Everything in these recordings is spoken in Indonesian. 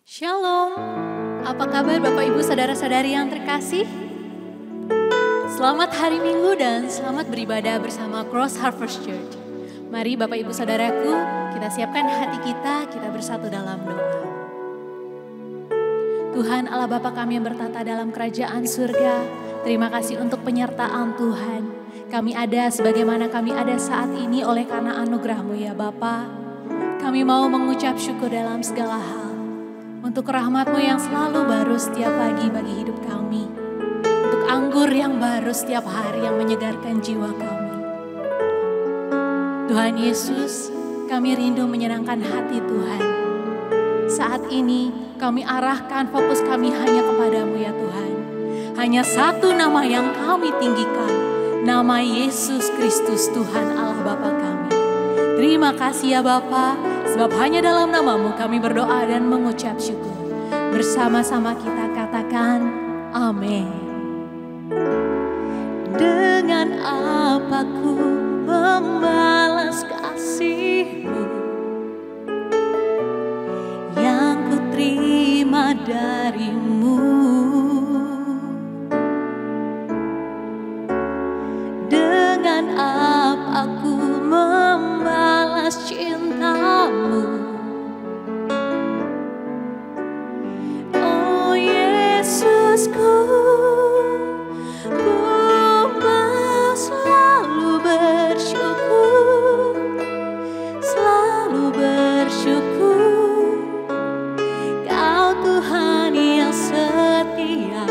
Shalom, apa kabar Bapak Ibu Saudara-saudari yang terkasih? Selamat hari Minggu dan selamat beribadah bersama Cross Harvest Church. Mari Bapak Ibu Saudaraku, kita siapkan hati kita bersatu dalam doa. Tuhan Allah Bapa kami yang bertata dalam kerajaan surga, terima kasih untuk penyertaan Tuhan. Kami ada sebagaimana kami ada saat ini oleh karena anugerah-Mu ya Bapa. Kami mau mengucap syukur dalam segala hal. Untuk rahmat-Mu yang selalu baru setiap pagi bagi hidup kami. Untuk anggur yang baru setiap hari yang menyegarkan jiwa kami. Tuhan Yesus, kami rindu menyenangkan hati Tuhan. Saat ini kami arahkan fokus kami hanya kepadamu ya Tuhan. Hanya satu nama yang kami tinggikan. Nama Yesus Kristus Tuhan Allah Bapa kami. Terima kasih ya Bapa, sebab hanya dalam namamu kami berdoa dan mengucap syukur. Bersama-sama kita katakan amin. Dengan apa ku membalas kasih-Mu yang ku terima dari-Mu. Dengan apa ku membalas cinta-Mu. Oh Yesusku, ku mau selalu bersyukur, selalu bersyukur. Kau Tuhan yang setia,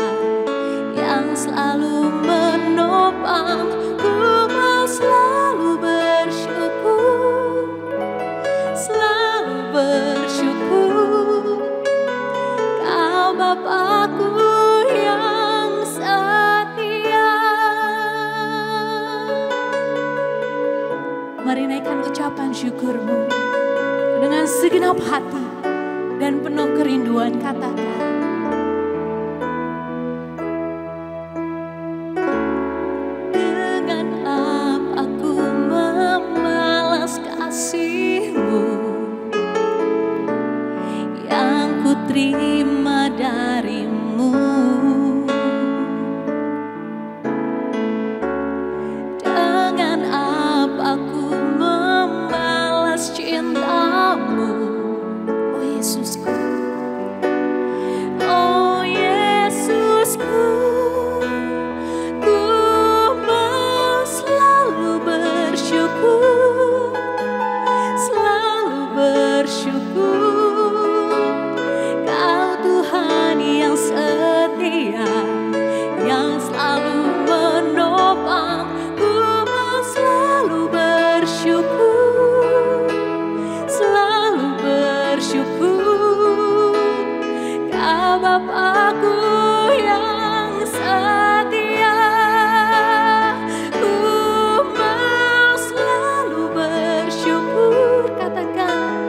yang selalu menopang. Ku mau selalu bersyukur, selalu bersyukur. Kau Bapakku yang setia. Mari naikkan ucapan syukur-Mu dengan segenap hati dan penuh kerinduan katakan. Dengan apa ku membalas kasih-Mu yang ku terima dari-Mu. Dengan apa ku membalas cinta-Mu. Oh Yesusku, oh Yesusku, ku mau selalu bersyukur, selalu bersyukur. Kau Tuhan yang setia, yang selalu menopang. Ku mau selalu bersyukur, selalu bersyukur. Kau Bapakku yang setia. Ku mau selalu bersyukur. Katakan.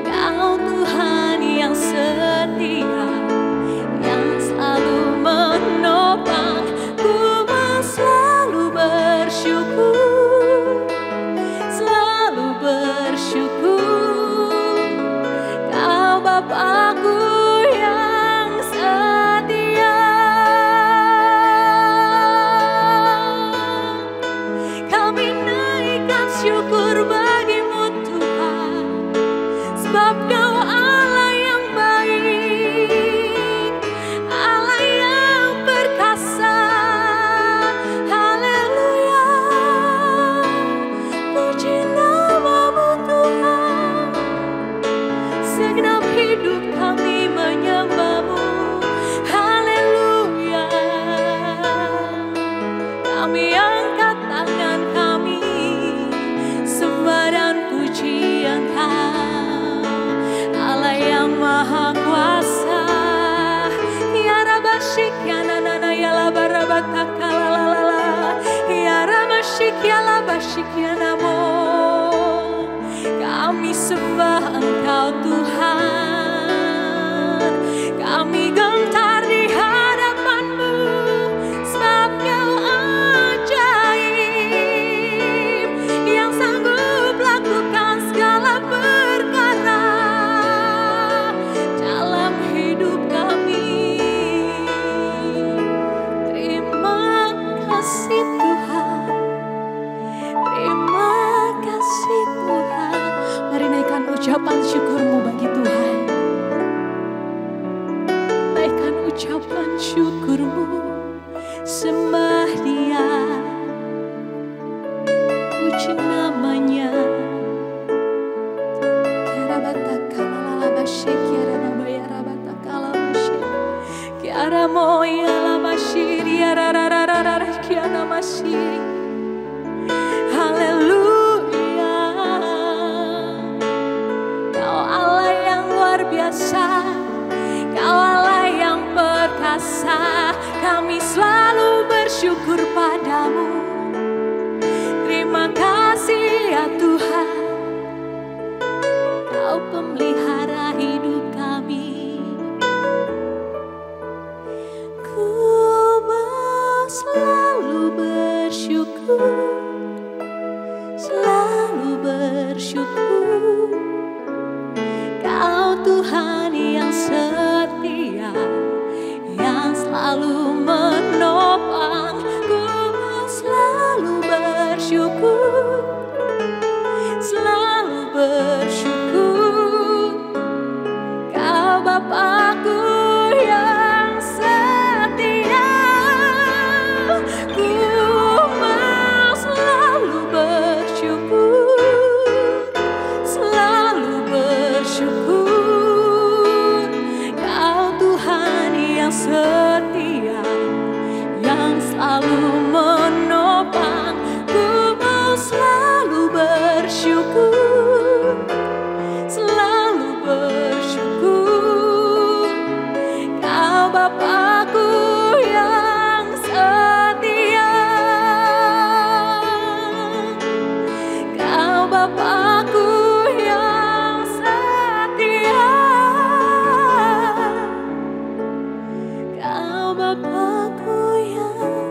Kau Tuhan yang setia, yang selalu menopang. Ku mau selalu bersyukur, selalu bersyukur. Kau Bapakku yang setia. Kami naikkan syukur bagi-Mu Tuhan, sebab Kau Allah yang baik, Allah yang perkasa. Haleluya, puji nama-Mu Tuhan. Segenap hidup kami menyembah-Mu. Haleluya. Kami angkat tangan kami, sembah dan pujian Kau, Allah yang maha kuasa. Ya Rabbashik ya nanana ya labarabataka lalala, ya Rabbashik ya labashik ya namo. Kami sembah Engkau Tuhan, kami gentar di hadapan-Mu, sebab Kau ajaib, yang sanggup lakukan segala ucapan syukurmu bagi Tuhan. Naikkan ucapan syukurmu, sembah Dia, puji namanya. Haleluya, Kau Allah yang luar biasa, Kau Allah yang perkasa. Kami selalu bersyukur padamu. Terima kasih ya Tuhan, Kau pemelihara hidup kami. Ku mau selalu bersyukur, selalu bersyukur. Kau Tuhan yang setia, yang selalu menopang. Ku mau selalu bersyukur, selalu bersyukur. Kau Bapakku yang setia. Ku mau selalu bersyukur, selalu bersyukur. Kau Tuhan yang setia, yang selalu menopang. Ku mau selalu bersyukur, selalu bersyukur. Kau Bapakku yang setia, Kau Bapakku yang setia, Kau Bapakku yang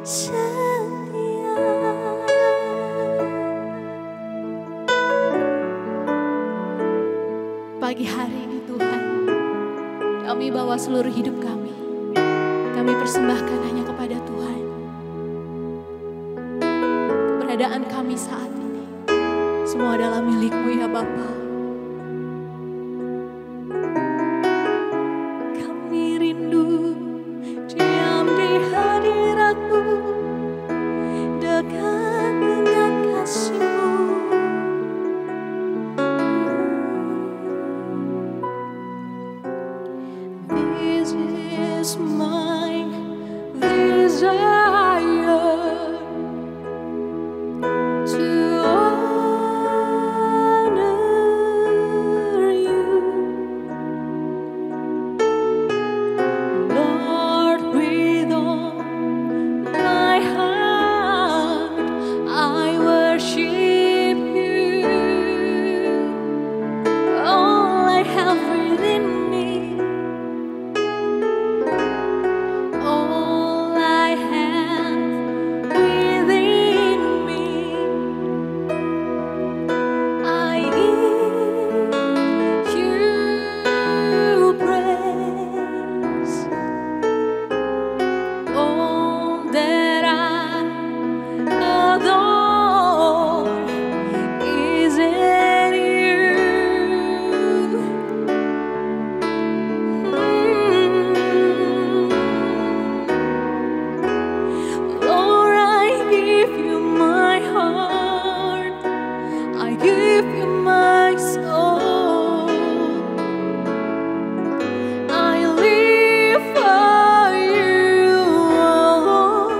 setia. Pagi hari ini Tuhan, kami bawa seluruh hidup kami. Kami persembahkan hanya kepada Tuhan. Keberadaan kami saat ini, semua adalah milik-Mu ya Bapa. Kami rindu diam di hadirat-Mu, dekat dengan kasih-Mu. This is my desire, to honor You, Lord, with all my heart I worship You. All I have within me, all I have within me, I give You praise. All that I adore is in You. Lord, I give You my heart, I give You my soul. I live for You alone.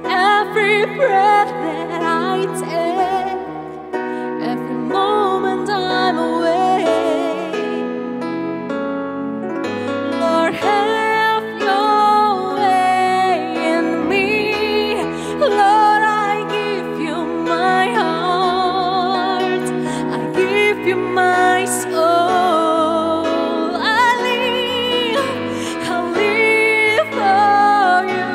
Every breath that I take, every moment I'm awake. Lord, have Your way in me. Lord, I give You my heart, I give You my soul. I live for You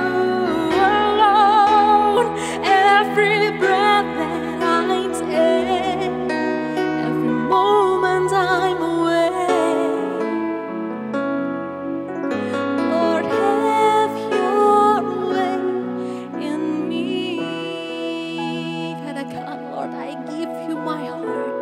alone. Every breath that I take, every moment I'm awake. Lord, have Your way in me. Katakan, Lord, I give You my heart,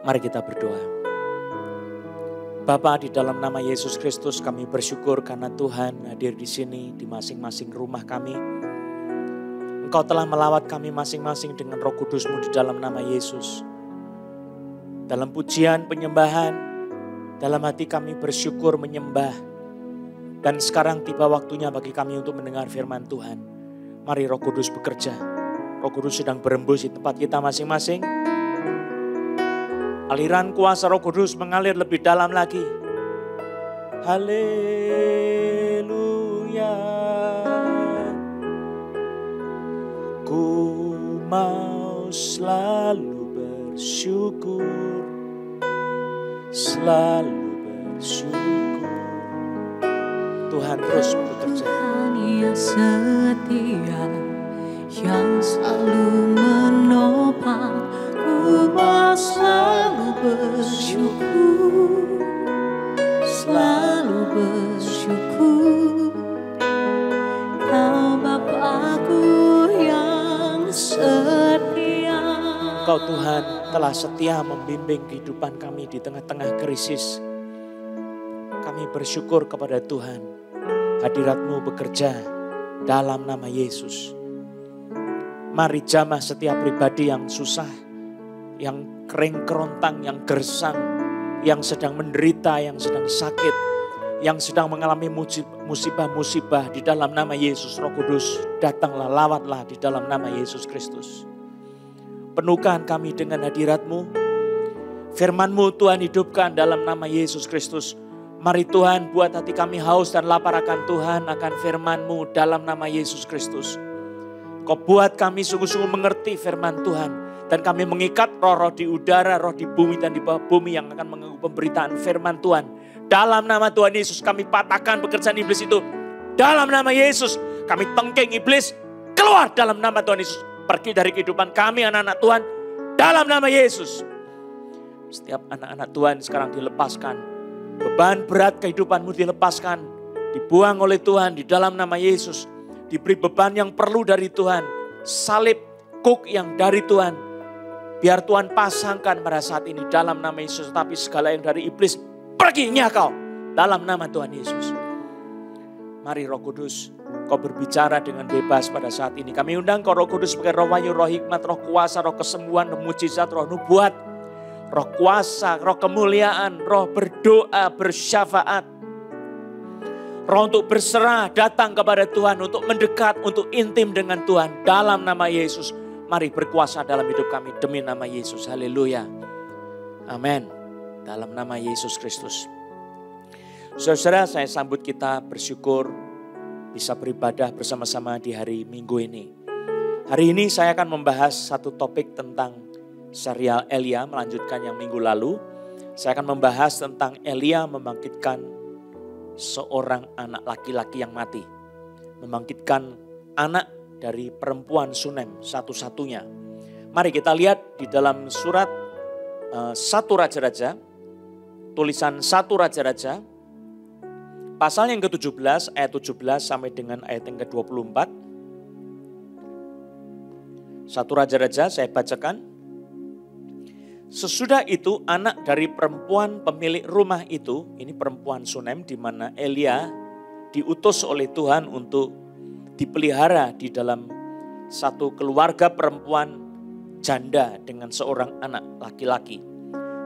Mari kita berdoa. Bapa, di dalam nama Yesus Kristus kami bersyukur karena Tuhan hadir di sini di masing-masing rumah kami. Engkau telah melawat kami masing-masing dengan Roh Kudus-Mu di dalam nama Yesus. Dalam pujian, penyembahan, dalam hati kami bersyukur menyembah. Dan sekarang tiba waktunya bagi kami untuk mendengar firman Tuhan. Mari Roh Kudus bekerja. Roh Kudus sedang berembus di tempat kita masing-masing. Aliran kuasa Roh Kudus mengalir lebih dalam lagi. Haleluya. Ku mau selalu bersyukur, selalu bersyukur. Tuhan terus bekerja. Tuhan yang setia, yang selalu menopang. Ku mau selalu bersyukur, selalu bersyukur. Kau Bapa-Ku yang setia. Engkau Tuhan telah setia membimbing kehidupan kami di tengah-tengah krisis. Kami bersyukur kepada Tuhan. Hadirat-Mu bekerja dalam nama Yesus. Mari jamah setiap pribadi yang susah, yang kering kerontang, yang gersang, yang sedang menderita, yang sedang sakit, yang sedang mengalami musibah-musibah di dalam nama Yesus. Roh Kudus, datanglah, lawatlah di dalam nama Yesus Kristus. Penuhkan kami dengan hadirat-Mu. Firman-Mu Tuhan hidupkan dalam nama Yesus Kristus. Mari Tuhan buat hati kami haus dan lapar akan Tuhan, akan firman-Mu dalam nama Yesus Kristus. Kau buat kami sungguh-sungguh mengerti firman Tuhan. Dan kami mengikat roh-roh di udara, roh di bumi dan di bawah bumi yang akan mengganggu pemberitaan firman Tuhan. Dalam nama Tuhan Yesus kami patahkan pekerjaan iblis itu. Dalam nama Yesus kami tengking iblis. Keluar dalam nama Tuhan Yesus. Pergi dari kehidupan kami anak-anak Tuhan. Dalam nama Yesus. Setiap anak-anak Tuhan sekarang dilepaskan. Beban berat kehidupanmu dilepaskan. Dibuang oleh Tuhan di dalam nama Yesus. Diberi beban yang perlu dari Tuhan. Salib, kuk yang dari Tuhan. Biar Tuhan pasangkan pada saat ini dalam nama Yesus. Tapi segala yang dari iblis, perginya kau. Dalam nama Tuhan Yesus. Mari Roh Kudus, Kau berbicara dengan bebas pada saat ini. Kami undang Kau Roh Kudus sebagai roh wahyu, roh hikmat, roh kuasa, roh kesembuhan, roh mujizat, roh nubuat. Roh kuasa, roh kemuliaan, roh berdoa, bersyafaat. Roh untuk berserah datang kepada Tuhan, untuk mendekat, untuk intim dengan Tuhan. Dalam nama Yesus, mari berkuasa dalam hidup kami demi nama Yesus. Haleluya. Amin. Dalam nama Yesus Kristus. Saudara, saya sambut kita bersyukur bisa beribadah bersama-sama di hari Minggu ini. Hari ini saya akan membahas satu topik tentang serial Elia, melanjutkan yang minggu lalu. Saya akan membahas tentang Elia membangkitkan seorang anak laki-laki yang mati. Membangkitkan anak dari perempuan Sunem satu-satunya. Mari kita lihat di dalam surat 1 Raja-Raja. Tulisan 1 Raja-Raja. Pasal yang ke-17 ayat 17 sampai dengan ayat yang ke-24. 1 Raja-Raja saya bacakan. Sesudah itu anak dari perempuan pemilik rumah itu, ini perempuan Sunem di mana Elia diutus oleh Tuhan untuk dipelihara di dalam satu keluarga perempuan janda dengan seorang anak laki-laki.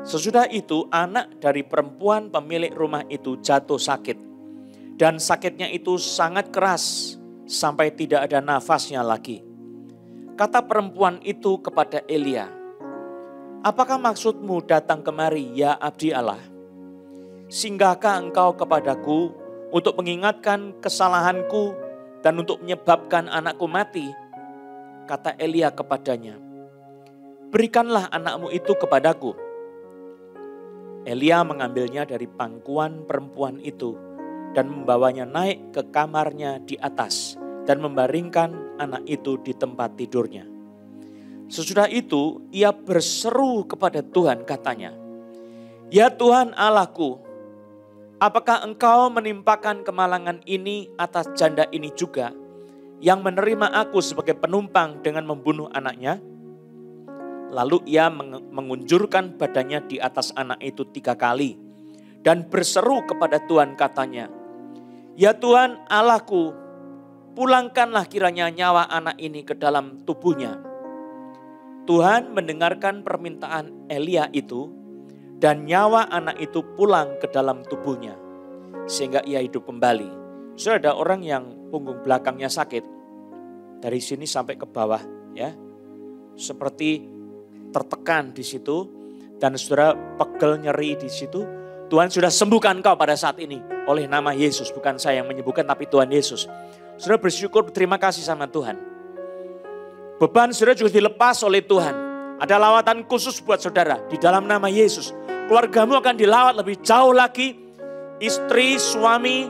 Sesudah itu anak dari perempuan pemilik rumah itu jatuh sakit. Dan sakitnya itu sangat keras sampai tidak ada nafasnya lagi. Kata perempuan itu kepada Elia, "Apakah maksudmu datang kemari, ya abdi Allah? Singgahkah engkau kepadaku untuk mengingatkan kesalahanku dan untuk menyebabkan anakku mati?" Kata Elia kepadanya, "Berikanlah anakmu itu kepadaku." Elia mengambilnya dari pangkuan perempuan itu dan membawanya naik ke kamarnya di atas dan membaringkan anak itu di tempat tidurnya. Sesudah itu ia berseru kepada Tuhan katanya, "Ya Tuhan Allahku, apakah engkau menimpakan kemalangan ini atas janda ini juga yang menerima aku sebagai penumpang dengan membunuh anaknya?" Lalu ia mengunjurkan badannya di atas anak itu 3 kali. Dan berseru kepada Tuhan katanya, "Ya Tuhan Allahku, pulangkanlah kiranya nyawa anak ini ke dalam tubuhnya." Tuhan mendengarkan permintaan Elia itu dan nyawa anak itu pulang ke dalam tubuhnya sehingga ia hidup kembali. Saudara, ada orang yang punggung belakangnya sakit dari sini sampai ke bawah, ya, seperti tertekan di situ dan saudara pegel nyeri di situ. Tuhan sudah sembuhkan kau pada saat ini oleh nama Yesus. Bukan saya yang menyembuhkan, tapi Tuhan Yesus. Saudara bersyukur, berterima kasih sama Tuhan. Beban saudara juga dilepas oleh Tuhan. Ada lawatan khusus buat saudara di dalam nama Yesus. Keluargamu akan dilawat lebih jauh lagi. Istri, suami,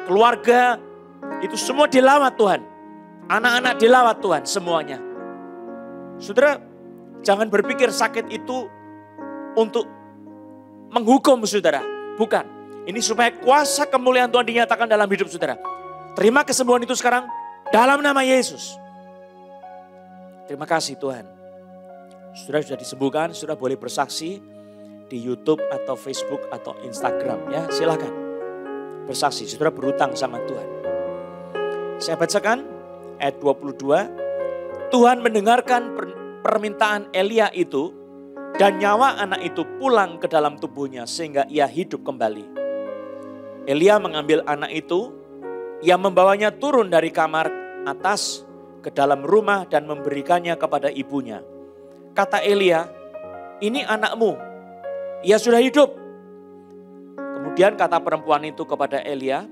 keluarga, itu semua dilawat Tuhan. Anak-anak dilawat Tuhan semuanya. Saudara, jangan berpikir sakit itu untuk menghukum saudara. Bukan. Ini supaya kuasa kemuliaan Tuhan dinyatakan dalam hidup saudara. Terima kesembuhan itu sekarang dalam nama Yesus. Terima kasih Tuhan. Saudara sudah disembuhkan, saudara boleh bersaksi di YouTube atau Facebook atau Instagram, ya, silakan bersaksi. Saudara berhutang sama Tuhan. Saya bacakan ayat 22. Tuhan mendengarkan permintaan Elia itu dan nyawa anak itu pulang ke dalam tubuhnya sehingga ia hidup kembali. Elia mengambil anak itu, ia membawanya turun dari kamar atas ke dalam rumah dan memberikannya kepada ibunya. Kata Elia, "Ini anakmu, ia sudah hidup." Kemudian kata perempuan itu kepada Elia,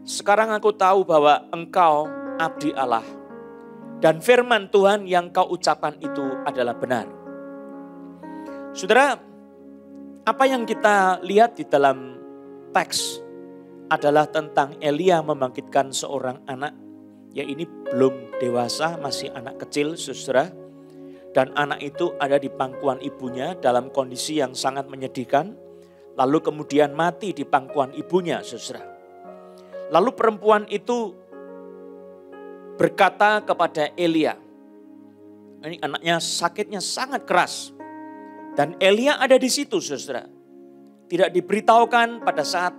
"Sekarang aku tahu bahwa engkau abdi Allah dan firman Tuhan yang kau ucapkan itu adalah benar." Saudara, apa yang kita lihat di dalam teks adalah tentang Elia membangkitkan seorang anak. Ya, ini belum dewasa, masih anak kecil, saudara. Dan anak itu ada di pangkuan ibunya dalam kondisi yang sangat menyedihkan. Lalu kemudian mati di pangkuan ibunya, saudara. Lalu perempuan itu berkata kepada Elia, ini anaknya sakitnya sangat keras. Dan Elia ada di situ, saudara. Tidak diberitahukan pada saat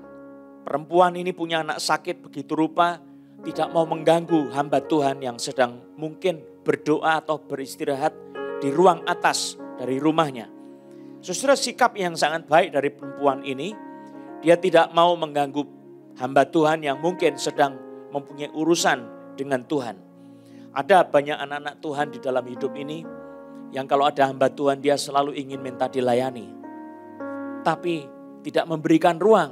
perempuan ini punya anak sakit begitu rupa, tidak mau mengganggu hamba Tuhan yang sedang mungkin berdoa atau beristirahat di ruang atas dari rumahnya. Saudara, sikap yang sangat baik dari perempuan ini, dia tidak mau mengganggu hamba Tuhan yang mungkin sedang mempunyai urusan dengan Tuhan. Ada banyak anak-anak Tuhan di dalam hidup ini yang kalau ada hamba Tuhan dia selalu ingin minta dilayani. Tapi tidak memberikan ruang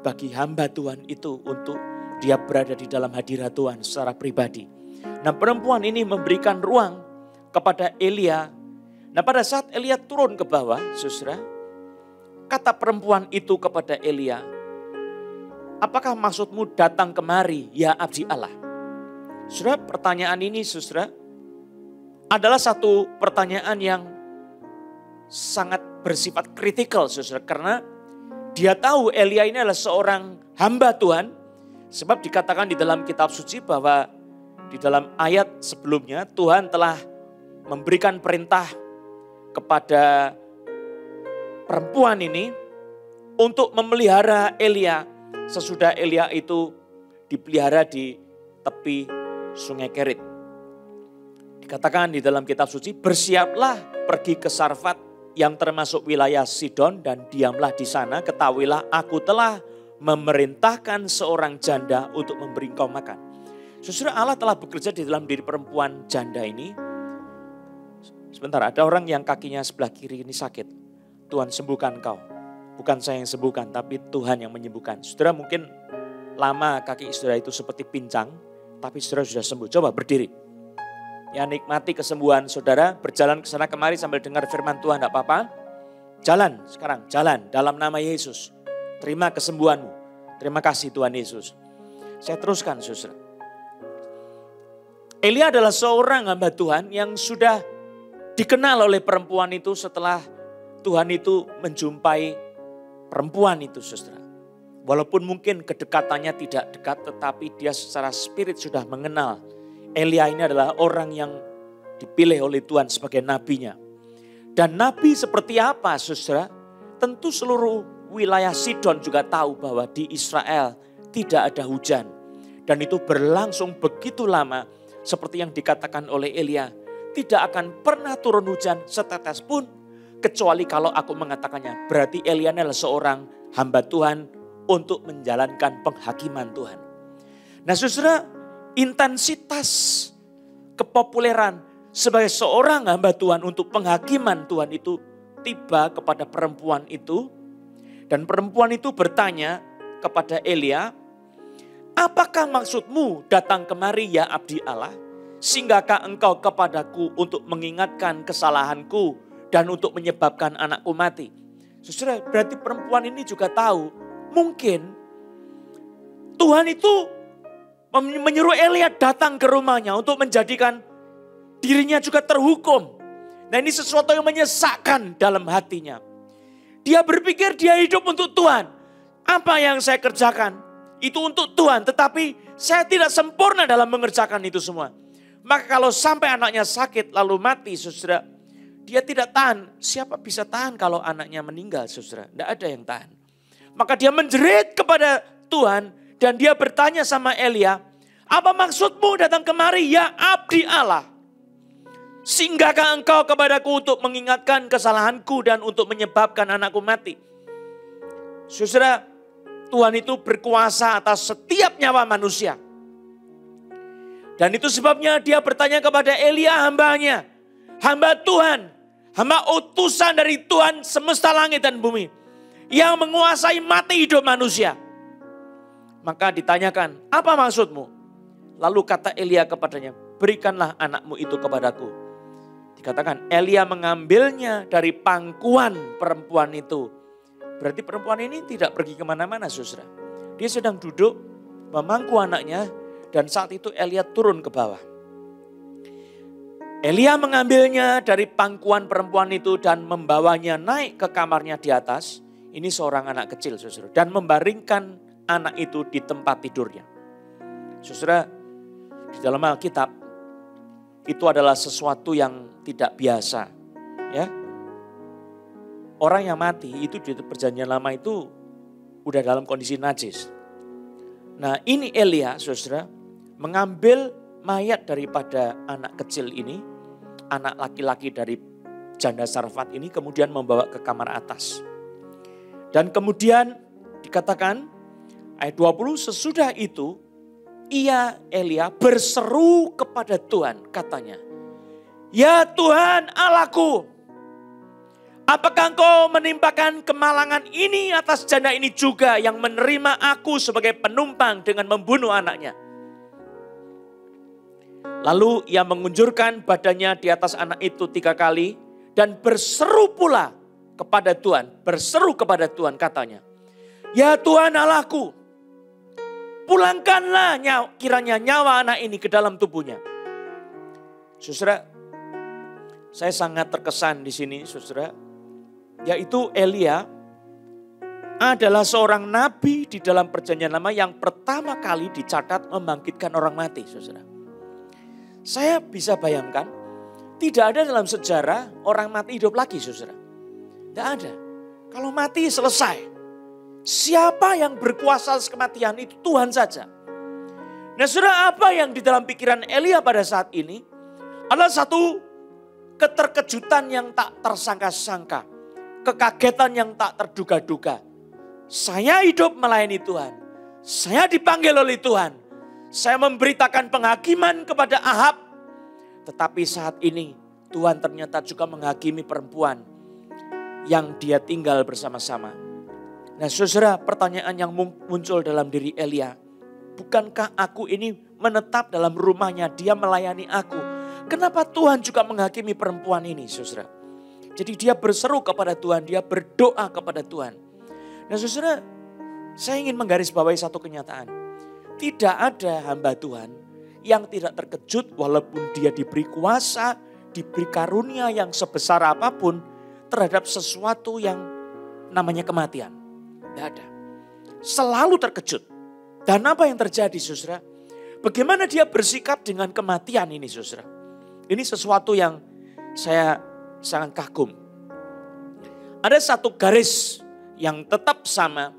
bagi hamba Tuhan itu untuk dia berada di dalam hadirat Tuhan secara pribadi. Nah, perempuan ini memberikan ruang kepada Elia. Nah, pada saat Elia turun ke bawah, saudara, kata perempuan itu kepada Elia, "Apakah maksudmu datang kemari, ya abdi Allah?" Saudara, pertanyaan ini, saudara, adalah satu pertanyaan yang sangat bersifat kritikal, saudara. Karena dia tahu Elia ini adalah seorang hamba Tuhan. Sebab dikatakan di dalam kitab suci bahwa di dalam ayat sebelumnya Tuhan telah memberikan perintah kepada perempuan ini untuk memelihara Elia sesudah Elia itu dipelihara di tepi sungai Kerit. Dikatakan di dalam kitab suci, "Bersiaplah pergi ke Sarfat yang termasuk wilayah Sidon dan diamlah di sana, ketahuilah aku telah memerintahkan seorang janda untuk memberi engkau makan." Saudara, Allah telah bekerja di dalam diri perempuan janda ini. Sebentar, ada orang yang kakinya sebelah kiri ini sakit. Tuhan sembuhkan kau. Bukan saya yang sembuhkan, tapi Tuhan yang menyembuhkan. Saudara, mungkin lama kaki saudara itu seperti pincang, tapi saudara sudah sembuh. Coba berdiri. Ya, nikmati kesembuhan saudara, berjalan ke sana kemari sambil dengar firman Tuhan, tidak apa-apa. Jalan sekarang, jalan dalam nama Yesus. Terima kesembuhanmu. Terima kasih Tuhan Yesus. Saya teruskan, saudara. Elia adalah seorang hamba Tuhan yang sudah dikenal oleh perempuan itu setelah Tuhan itu menjumpai perempuan itu, saudara. Walaupun mungkin kedekatannya tidak dekat, tetapi dia secara spirit sudah mengenal Elia ini adalah orang yang dipilih oleh Tuhan sebagai nabinya. Dan nabi seperti apa, saudara? Tentu seluruh wilayah Sidon juga tahu bahwa di Israel tidak ada hujan. Dan itu berlangsung begitu lama, seperti yang dikatakan oleh Elia. Tidak akan pernah turun hujan setetes pun, kecuali kalau aku mengatakannya. Berarti Elia adalah seorang hamba Tuhan untuk menjalankan penghakiman Tuhan. Nah saudara, intensitas kepopuleran sebagai seorang hamba Tuhan untuk penghakiman Tuhan itu tiba kepada perempuan itu. Dan perempuan itu bertanya kepada Elia, apakah maksudmu datang kemari ya abdi Allah? Singgahkah engkau kepadaku untuk mengingatkan kesalahanku dan untuk menyebabkan anakku mati? Saudara, berarti perempuan ini juga tahu mungkin Tuhan itu menyuruh Elia datang ke rumahnya untuk menjadikan dirinya juga terhukum. Nah ini sesuatu yang menyesakkan dalam hatinya. Dia berpikir dia hidup untuk Tuhan. Apa yang saya kerjakan itu untuk Tuhan, tetapi saya tidak sempurna dalam mengerjakan itu semua. Maka kalau sampai anaknya sakit lalu mati, saudara, dia tidak tahan. Siapa bisa tahan kalau anaknya meninggal, saudara? Tidak ada yang tahan. Maka dia menjerit kepada Tuhan dan dia bertanya sama Elia, apa maksudmu datang kemari ya abdi Allah? Singgahkah engkau kepadaku untuk mengingatkan kesalahanku dan untuk menyebabkan anakku mati? Saudara, Tuhan itu berkuasa atas setiap nyawa manusia. Dan itu sebabnya dia bertanya kepada Elia hambanya. Hamba Tuhan, hamba utusan dari Tuhan semesta langit dan bumi. Yang menguasai mati hidup manusia. Maka ditanyakan, apa maksudmu? Lalu kata Elia kepadanya, berikanlah anakmu itu kepadaku. Dikatakan Elia mengambilnya dari pangkuan perempuan itu. Berarti perempuan ini tidak pergi kemana-mana, saudara. Dia sedang duduk memangku anaknya dan saat itu Elia turun ke bawah. Elia mengambilnya dari pangkuan perempuan itu dan membawanya naik ke kamarnya di atas. Ini seorang anak kecil, saudara. Dan membaringkan anak itu di tempat tidurnya. Saudara, di dalam Alkitab itu adalah sesuatu yang tidak biasa. Ya. Orang yang mati itu di perjanjian lama itu udah dalam kondisi najis. Nah ini Elia, saudara, mengambil mayat daripada anak kecil ini, anak laki-laki dari janda Sarfat ini, kemudian membawa ke kamar atas. Dan kemudian dikatakan ayat 20, sesudah itu ia Elia berseru kepada Tuhan, katanya, ya Tuhan Allahku, apakah engkau menimpakan kemalangan ini atas janda ini juga yang menerima aku sebagai penumpang dengan membunuh anaknya? Lalu ia mengunjurkan badannya di atas anak itu 3 kali dan berseru pula kepada Tuhan. Berseru kepada Tuhan katanya, ya Tuhan Allahku, pulangkanlah kiranya nyawa anak ini ke dalam tubuhnya. Saudara, saya sangat terkesan di sini, saudara. Yaitu Elia adalah seorang nabi di dalam perjanjian lama yang pertama kali dicatat membangkitkan orang mati, saudara. Saya bisa bayangkan, tidak ada dalam sejarah orang mati hidup lagi, saudara. Tidak ada. Kalau mati selesai. Siapa yang berkuasa atas kematian itu Tuhan saja. Nah saudara, apa yang di dalam pikiran Elia pada saat ini adalah satu keterkejutan yang tak tersangka-sangka. Kekagetan yang tak terduga-duga. Saya hidup melayani Tuhan. Saya dipanggil oleh Tuhan. Saya memberitakan penghakiman kepada Ahab. Tetapi saat ini Tuhan ternyata juga menghakimi perempuan yang dia tinggal bersama-sama. Nah saudara, pertanyaan yang muncul dalam diri Elia. Bukankah aku ini menetap dalam rumahnya, dia melayani aku. Kenapa Tuhan juga menghakimi perempuan ini, saudara? Jadi dia berseru kepada Tuhan, dia berdoa kepada Tuhan. Nah saudara, saya ingin menggarisbawahi satu kenyataan. Tidak ada hamba Tuhan yang tidak terkejut walaupun dia diberi kuasa, diberi karunia yang sebesar apapun terhadap sesuatu yang namanya kematian. Tidak ada. Selalu terkejut. Dan apa yang terjadi, saudara? Bagaimana dia bersikap dengan kematian ini, saudara? Ini sesuatu yang saya sangat kagum. ada satu garis yang tetap sama,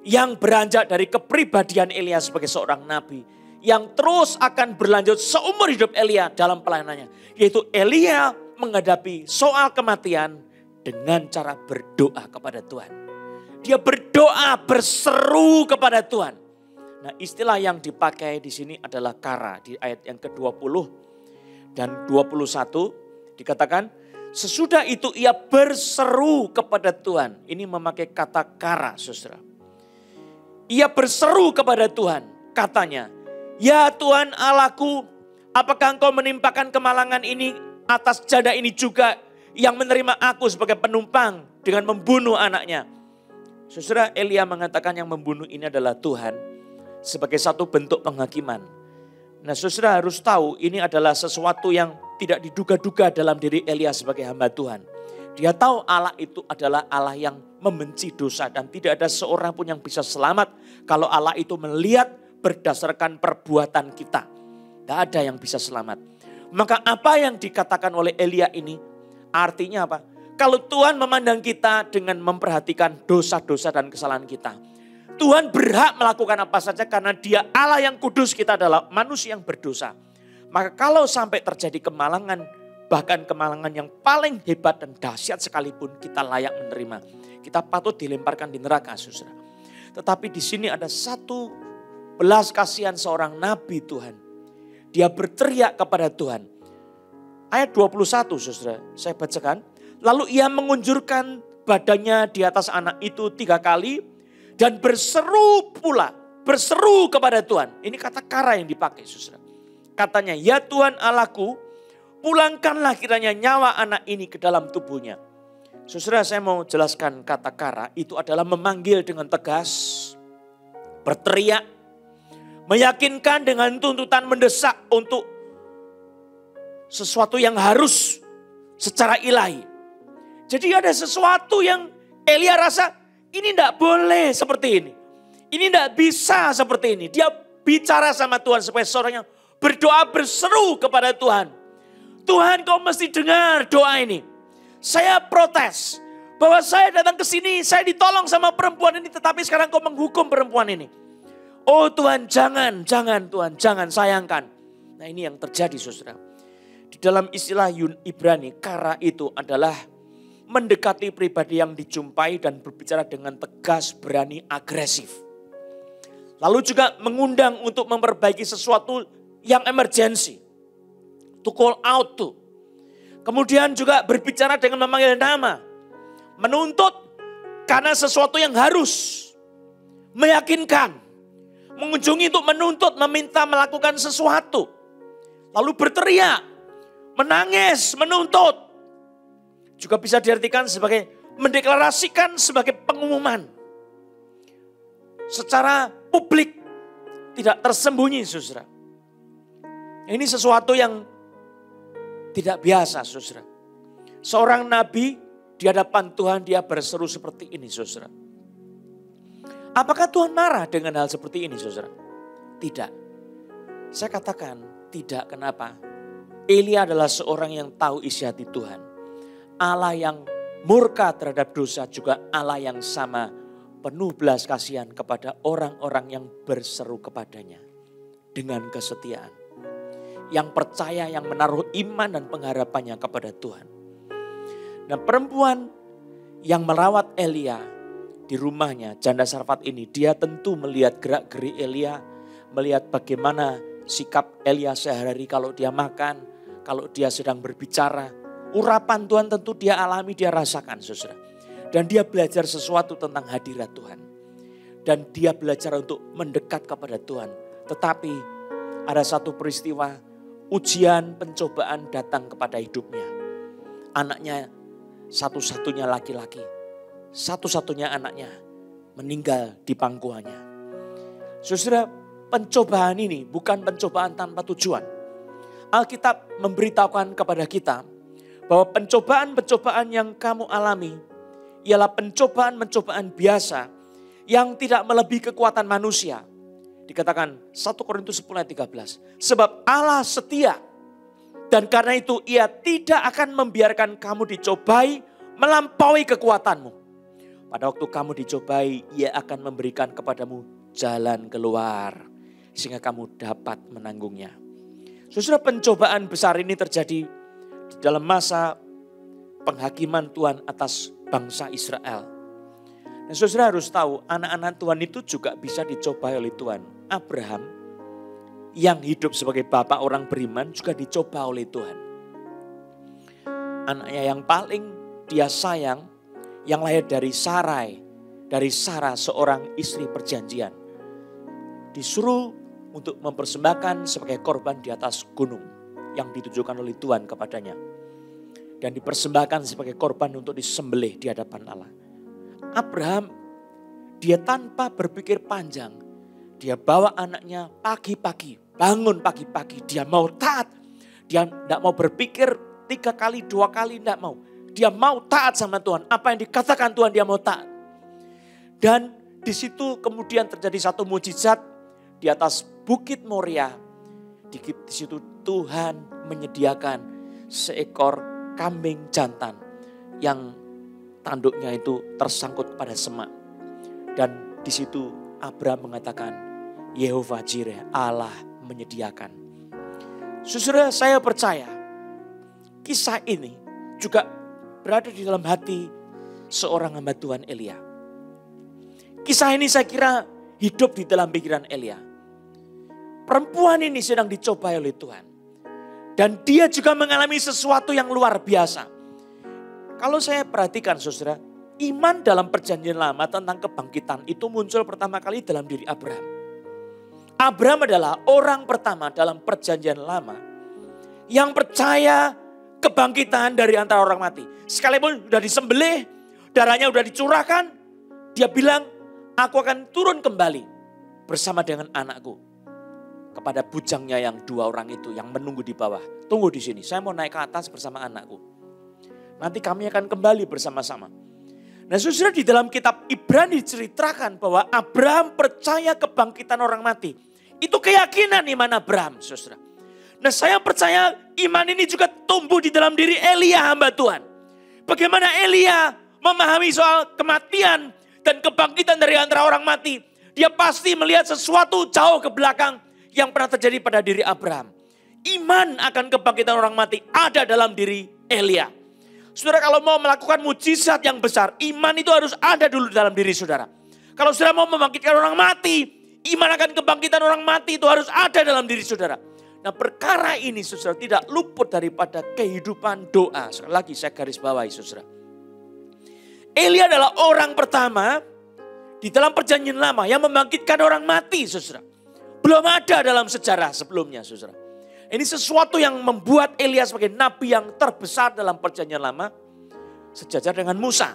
yang beranjak dari kepribadian Elia sebagai seorang nabi, yang terus akan berlanjut seumur hidup Elia dalam pelayanannya. Yaitu Elia menghadapi soal kematian dengan cara berdoa kepada Tuhan. Dia berdoa, berseru kepada Tuhan. Nah, istilah yang dipakai di sini adalah kara. Di ayat yang ke-20 dan 21 dikatakan, sesudah itu ia berseru kepada Tuhan. Ini memakai kata kara, saudara. Ia berseru kepada Tuhan, katanya, ya Tuhan Allahku, apakah engkau menimpakan kemalangan ini atas janda ini juga yang menerima aku sebagai penumpang dengan membunuh anaknya. Saudara, Elia mengatakan yang membunuh ini adalah Tuhan sebagai satu bentuk penghakiman. Nah, saudara harus tahu ini adalah sesuatu yang tidak diduga-duga dalam diri Elia sebagai hamba Tuhan. Dia tahu Allah itu adalah Allah yang membenci dosa dan tidak ada seorang pun yang bisa selamat kalau Allah itu melihat berdasarkan perbuatan kita. Tidak ada yang bisa selamat. Maka apa yang dikatakan oleh Elia ini artinya apa? Kalau Tuhan memandang kita dengan memperhatikan dosa-dosa dan kesalahan kita, Tuhan berhak melakukan apa saja karena Dia Allah yang kudus, kita adalah manusia yang berdosa. Maka kalau sampai terjadi kemalangan, bahkan kemalangan yang paling hebat dan dahsyat sekalipun, kita layak menerima. Kita patut dilemparkan di neraka, saudara. Tetapi di sini ada satu belas kasihan seorang nabi Tuhan. Dia berteriak kepada Tuhan. Ayat 21, saudara, saya bacakan. Lalu ia mengunjurkan badannya di atas anak itu 3 kali dan berseru pula, berseru kepada Tuhan. Ini kata kara yang dipakai, saudara. Katanya, ya Tuhan Allahku, pulangkanlah kiranya nyawa anak ini ke dalam tubuhnya. Saudara, saya mau jelaskan kata kara itu adalah memanggil dengan tegas, berteriak, meyakinkan dengan tuntutan mendesak untuk sesuatu yang harus secara ilahi. Jadi ada sesuatu yang Elia rasa ini tidak boleh seperti ini. Ini tidak bisa seperti ini. Dia bicara sama Tuhan supaya seorang yang berdoa berseru kepada Tuhan. Tuhan, kau mesti dengar doa ini. Saya protes bahwa saya datang ke sini, saya ditolong sama perempuan ini, tetapi sekarang kau menghukum perempuan ini. Oh Tuhan, jangan Tuhan, jangan, sayangkan. Nah, ini yang terjadi, saudara. Di dalam istilah Ibrani, kara itu adalah mendekati pribadi yang dijumpai dan berbicara dengan tegas, berani, agresif. Lalu juga mengundang untuk memperbaiki sesuatu yang emergensi. To call out to. Kemudian juga berbicara dengan memanggil nama. Menuntut karena sesuatu yang harus. Meyakinkan. Mengunjungi untuk menuntut, meminta melakukan sesuatu. Lalu berteriak. Menangis, menuntut. Juga bisa diartikan sebagai mendeklarasikan sebagai pengumuman. Secara publik. Tidak tersembunyi, saudara. Ini sesuatu yang tidak biasa, saudara. Seorang nabi di hadapan Tuhan dia berseru seperti ini, saudara. Apakah Tuhan marah dengan hal seperti ini, saudara? Tidak. Saya katakan tidak, kenapa? Elia adalah seorang yang tahu isi hati Tuhan. Allah yang murka terhadap dosa juga Allah yang sama penuh belas kasihan kepada orang-orang yang berseru kepadanya dengan kesetiaan. Yang percaya, yang menaruh iman dan pengharapannya kepada Tuhan. Nah, perempuan yang merawat Elia di rumahnya, janda Sarfat ini, dia tentu melihat gerak-gerik Elia, melihat bagaimana sikap Elia sehari-hari kalau dia makan, kalau dia sedang berbicara. Urapan Tuhan tentu dia alami, dia rasakan, saudara. Dan dia belajar sesuatu tentang hadirat Tuhan. Dan dia belajar untuk mendekat kepada Tuhan. Tetapi ada satu peristiwa, ujian, pencobaan datang kepada hidupnya. Anaknya satu-satunya laki-laki. Satu-satunya anaknya meninggal di pangkuannya. Saudara, pencobaan ini bukan pencobaan tanpa tujuan. Alkitab memberitahukan kepada kita bahwa pencobaan-pencobaan yang kamu alami ialah pencobaan-pencobaan biasa yang tidak melebihi kekuatan manusia. Dikatakan 1 Korintus 10 ayat 13. Sebab Allah setia dan karena itu ia tidak akan membiarkan kamu dicobai melampaui kekuatanmu. Pada waktu kamu dicobai, Ia akan memberikan kepadamu jalan keluar sehingga kamu dapat menanggungnya. Saudara, pencobaan besar ini terjadi di dalam masa penghakiman Tuhan atas bangsa Israel. Dan saudara harus tahu, anak-anak Tuhan itu juga bisa dicobai oleh Tuhan. Abraham yang hidup sebagai bapak orang beriman juga dicoba oleh Tuhan. Anaknya yang paling dia sayang, yang lahir dari Sarai, dari Sarah seorang istri perjanjian, disuruh untuk mempersembahkan sebagai korban di atas gunung yang ditujukan oleh Tuhan kepadanya. Dan dipersembahkan sebagai korban untuk disembelih di hadapan Allah. Abraham, dia tanpa berpikir panjang, dia bawa anaknya pagi-pagi, bangun pagi-pagi, dia mau taat. Dia tidak mau berpikir 3 kali, 2 kali, tidak mau. Dia mau taat sama Tuhan, apa yang dikatakan Tuhan dia mau taat. Dan di situ kemudian terjadi satu mujizat di atas Bukit Moria. Di situ Tuhan menyediakan seekor kambing jantan yang tanduknya itu tersangkut pada semak. Dan di situ Abraham mengatakan, Yehova Jireh, Allah menyediakan. Saudara, saya percaya kisah ini juga berada di dalam hati seorang hamba Tuhan Elia. Kisah ini saya kira hidup di dalam pikiran Elia. Perempuan ini sedang dicobai oleh Tuhan. Dan dia juga mengalami sesuatu yang luar biasa. Kalau saya perhatikan saudara, iman dalam perjanjian lama tentang kebangkitan itu muncul pertama kali dalam diri Abraham. Abraham adalah orang pertama dalam perjanjian lama yang percaya kebangkitan dari antara orang mati. Sekalipun sudah disembelih, darahnya sudah dicurahkan, dia bilang, aku akan turun kembali bersama dengan anakku. Kepada bujangnya yang 2 orang itu yang menunggu di bawah. Tunggu di sini, saya mau naik ke atas bersama anakku. Nanti kami akan kembali bersama-sama. Nah saudara, di dalam kitab Ibrani diceritakan bahwa Abraham percaya kebangkitan orang mati. Itu keyakinan iman Abraham saudara. Nah saya percaya iman ini juga tumbuh di dalam diri Elia hamba Tuhan. Bagaimana Elia memahami soal kematian dan kebangkitan dari antara orang mati. Dia pasti melihat sesuatu jauh ke belakang yang pernah terjadi pada diri Abraham. Iman akan kebangkitan orang mati ada dalam diri Elia. Saudara, kalau mau melakukan mujizat yang besar, iman itu harus ada dulu dalam diri saudara. Kalau saudara mau membangkitkan orang mati, iman akan kebangkitan orang mati itu harus ada dalam diri saudara. Nah perkara ini saudara tidak luput daripada kehidupan doa. Sekali lagi saya garis bawahi saudara. Elia adalah orang pertama di dalam perjanjian lama yang membangkitkan orang mati saudara. Belum ada dalam sejarah sebelumnya saudara. Ini sesuatu yang membuat Elia sebagai nabi yang terbesar dalam perjanjian lama. Sejajar dengan Musa.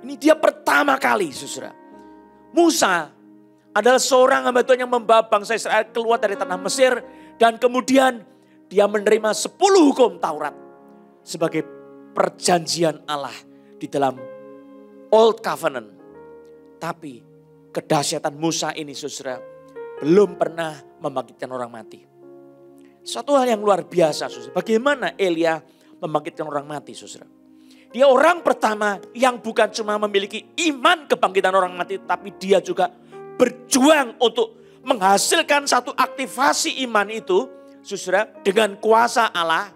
Ini dia pertama kali saudara. Musa adalah seorang hamba Tuhan yang membawa bangsa Israel keluar dari tanah Mesir. Dan kemudian dia menerima 10 hukum Taurat. Sebagai perjanjian Allah di dalam Old Covenant. Tapi kedahsyatan Musa ini saudara belum pernah membangkitkan orang mati. Suatu hal yang luar biasa saudara. Bagaimana Elia membangkitkan orang mati saudara. Dia orang pertama yang bukan cuma memiliki iman kebangkitan orang mati. Tapi dia juga berjuang untuk menghasilkan satu aktivasi iman itu saudara. Dengan kuasa Allah.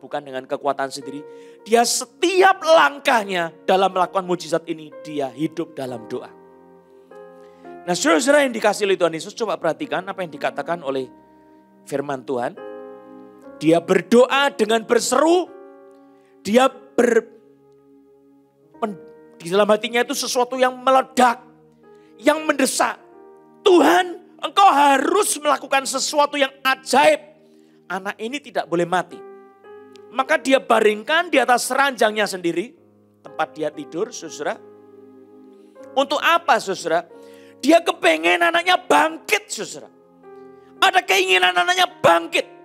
Bukan dengan kekuatan sendiri. Dia setiap langkahnya dalam melakukan mujizat ini. Dia hidup dalam doa. Nah saudara-saudara yang dikasih oleh Tuhan Yesus, coba perhatikan apa yang dikatakan oleh firman Tuhan. Dia berdoa dengan berseru, dia di dalam hatinya itu sesuatu yang meledak, yang mendesak. Tuhan, engkau harus melakukan sesuatu yang ajaib. Anak ini tidak boleh mati. Maka dia baringkan di atas ranjangnya sendiri, tempat dia tidur, saudara. Untuk apa, saudara? Dia kepengen anaknya bangkit, saudara. Ada keinginan anaknya bangkit.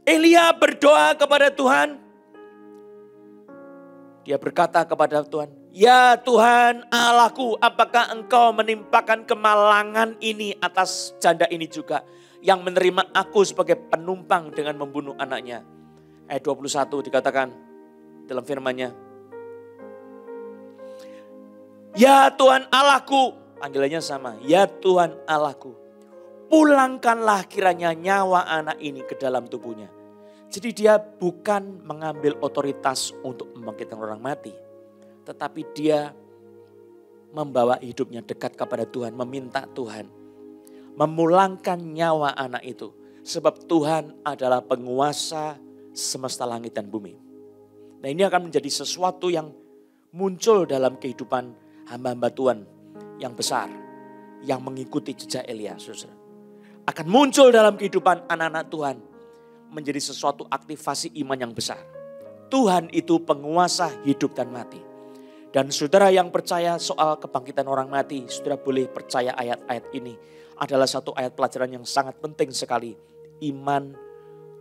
Elia berdoa kepada Tuhan. Dia berkata kepada Tuhan, ya Tuhan Allahku, apakah engkau menimpakan kemalangan ini atas janda ini juga. Yang menerima aku sebagai penumpang dengan membunuh anaknya. Ayat 21 dikatakan, dalam firman-Nya. Ya Tuhan Allahku, panggilannya sama. Ya Tuhan Allahku, pulangkanlah kiranya nyawa anak ini ke dalam tubuhnya. Jadi dia bukan mengambil otoritas untuk membangkitkan orang mati. Tetapi dia membawa hidupnya dekat kepada Tuhan. Meminta Tuhan memulangkan nyawa anak itu. Sebab Tuhan adalah penguasa semesta langit dan bumi. Nah, ini akan menjadi sesuatu yang muncul dalam kehidupan hamba-hamba Tuhan yang besar. Yang mengikuti jejak Elia, saudara. Akan muncul dalam kehidupan anak-anak Tuhan. Menjadi sesuatu aktivasi iman yang besar. Tuhan itu penguasa hidup dan mati. Dan saudara yang percaya soal kebangkitan orang mati, saudara boleh percaya ayat-ayat ini adalah satu ayat pelajaran yang sangat penting sekali. Iman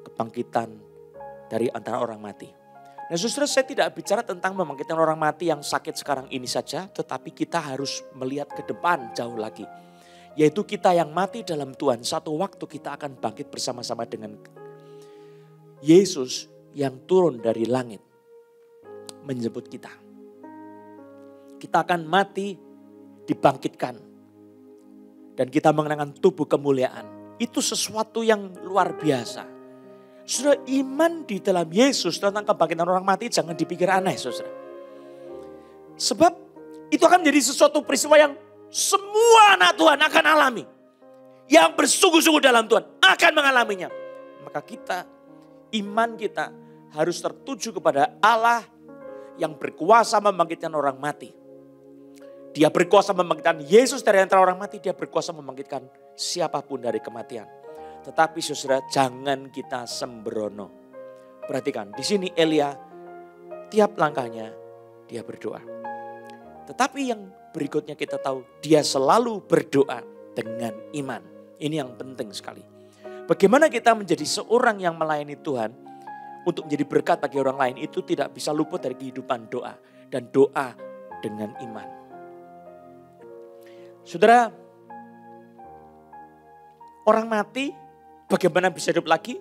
kebangkitan dari antara orang mati. Nah saudara, saya tidak bicara tentang membangkitkan orang mati yang sakit sekarang ini saja. Tetapi kita harus melihat ke depan jauh lagi. Yaitu kita yang mati dalam Tuhan. Satu waktu kita akan bangkit bersama-sama dengan Yesus yang turun dari langit menjemput kita. Kita akan mati, dibangkitkan. Dan kita mengenakan tubuh kemuliaan. Itu sesuatu yang luar biasa. Saudara, iman di dalam Yesus tentang kebangkitan orang mati jangan dipikir aneh, saudara. Sebab itu akan menjadi sesuatu peristiwa yang semua anak Tuhan akan alami. Yang bersungguh-sungguh dalam Tuhan akan mengalaminya. Maka iman kita harus tertuju kepada Allah yang berkuasa membangkitkan orang mati. Dia berkuasa membangkitkan Yesus dari antara orang mati. Dia berkuasa membangkitkan siapapun dari kematian. Tetapi saudara, jangan kita sembrono. Perhatikan, di sini Elia tiap langkahnya dia berdoa. Tetapi yang berikutnya kita tahu, dia selalu berdoa dengan iman. Ini yang penting sekali. Bagaimana kita menjadi seorang yang melayani Tuhan untuk menjadi berkat bagi orang lain, itu tidak bisa luput dari kehidupan doa. Dan doa dengan iman. Saudara, orang mati bagaimana bisa hidup lagi?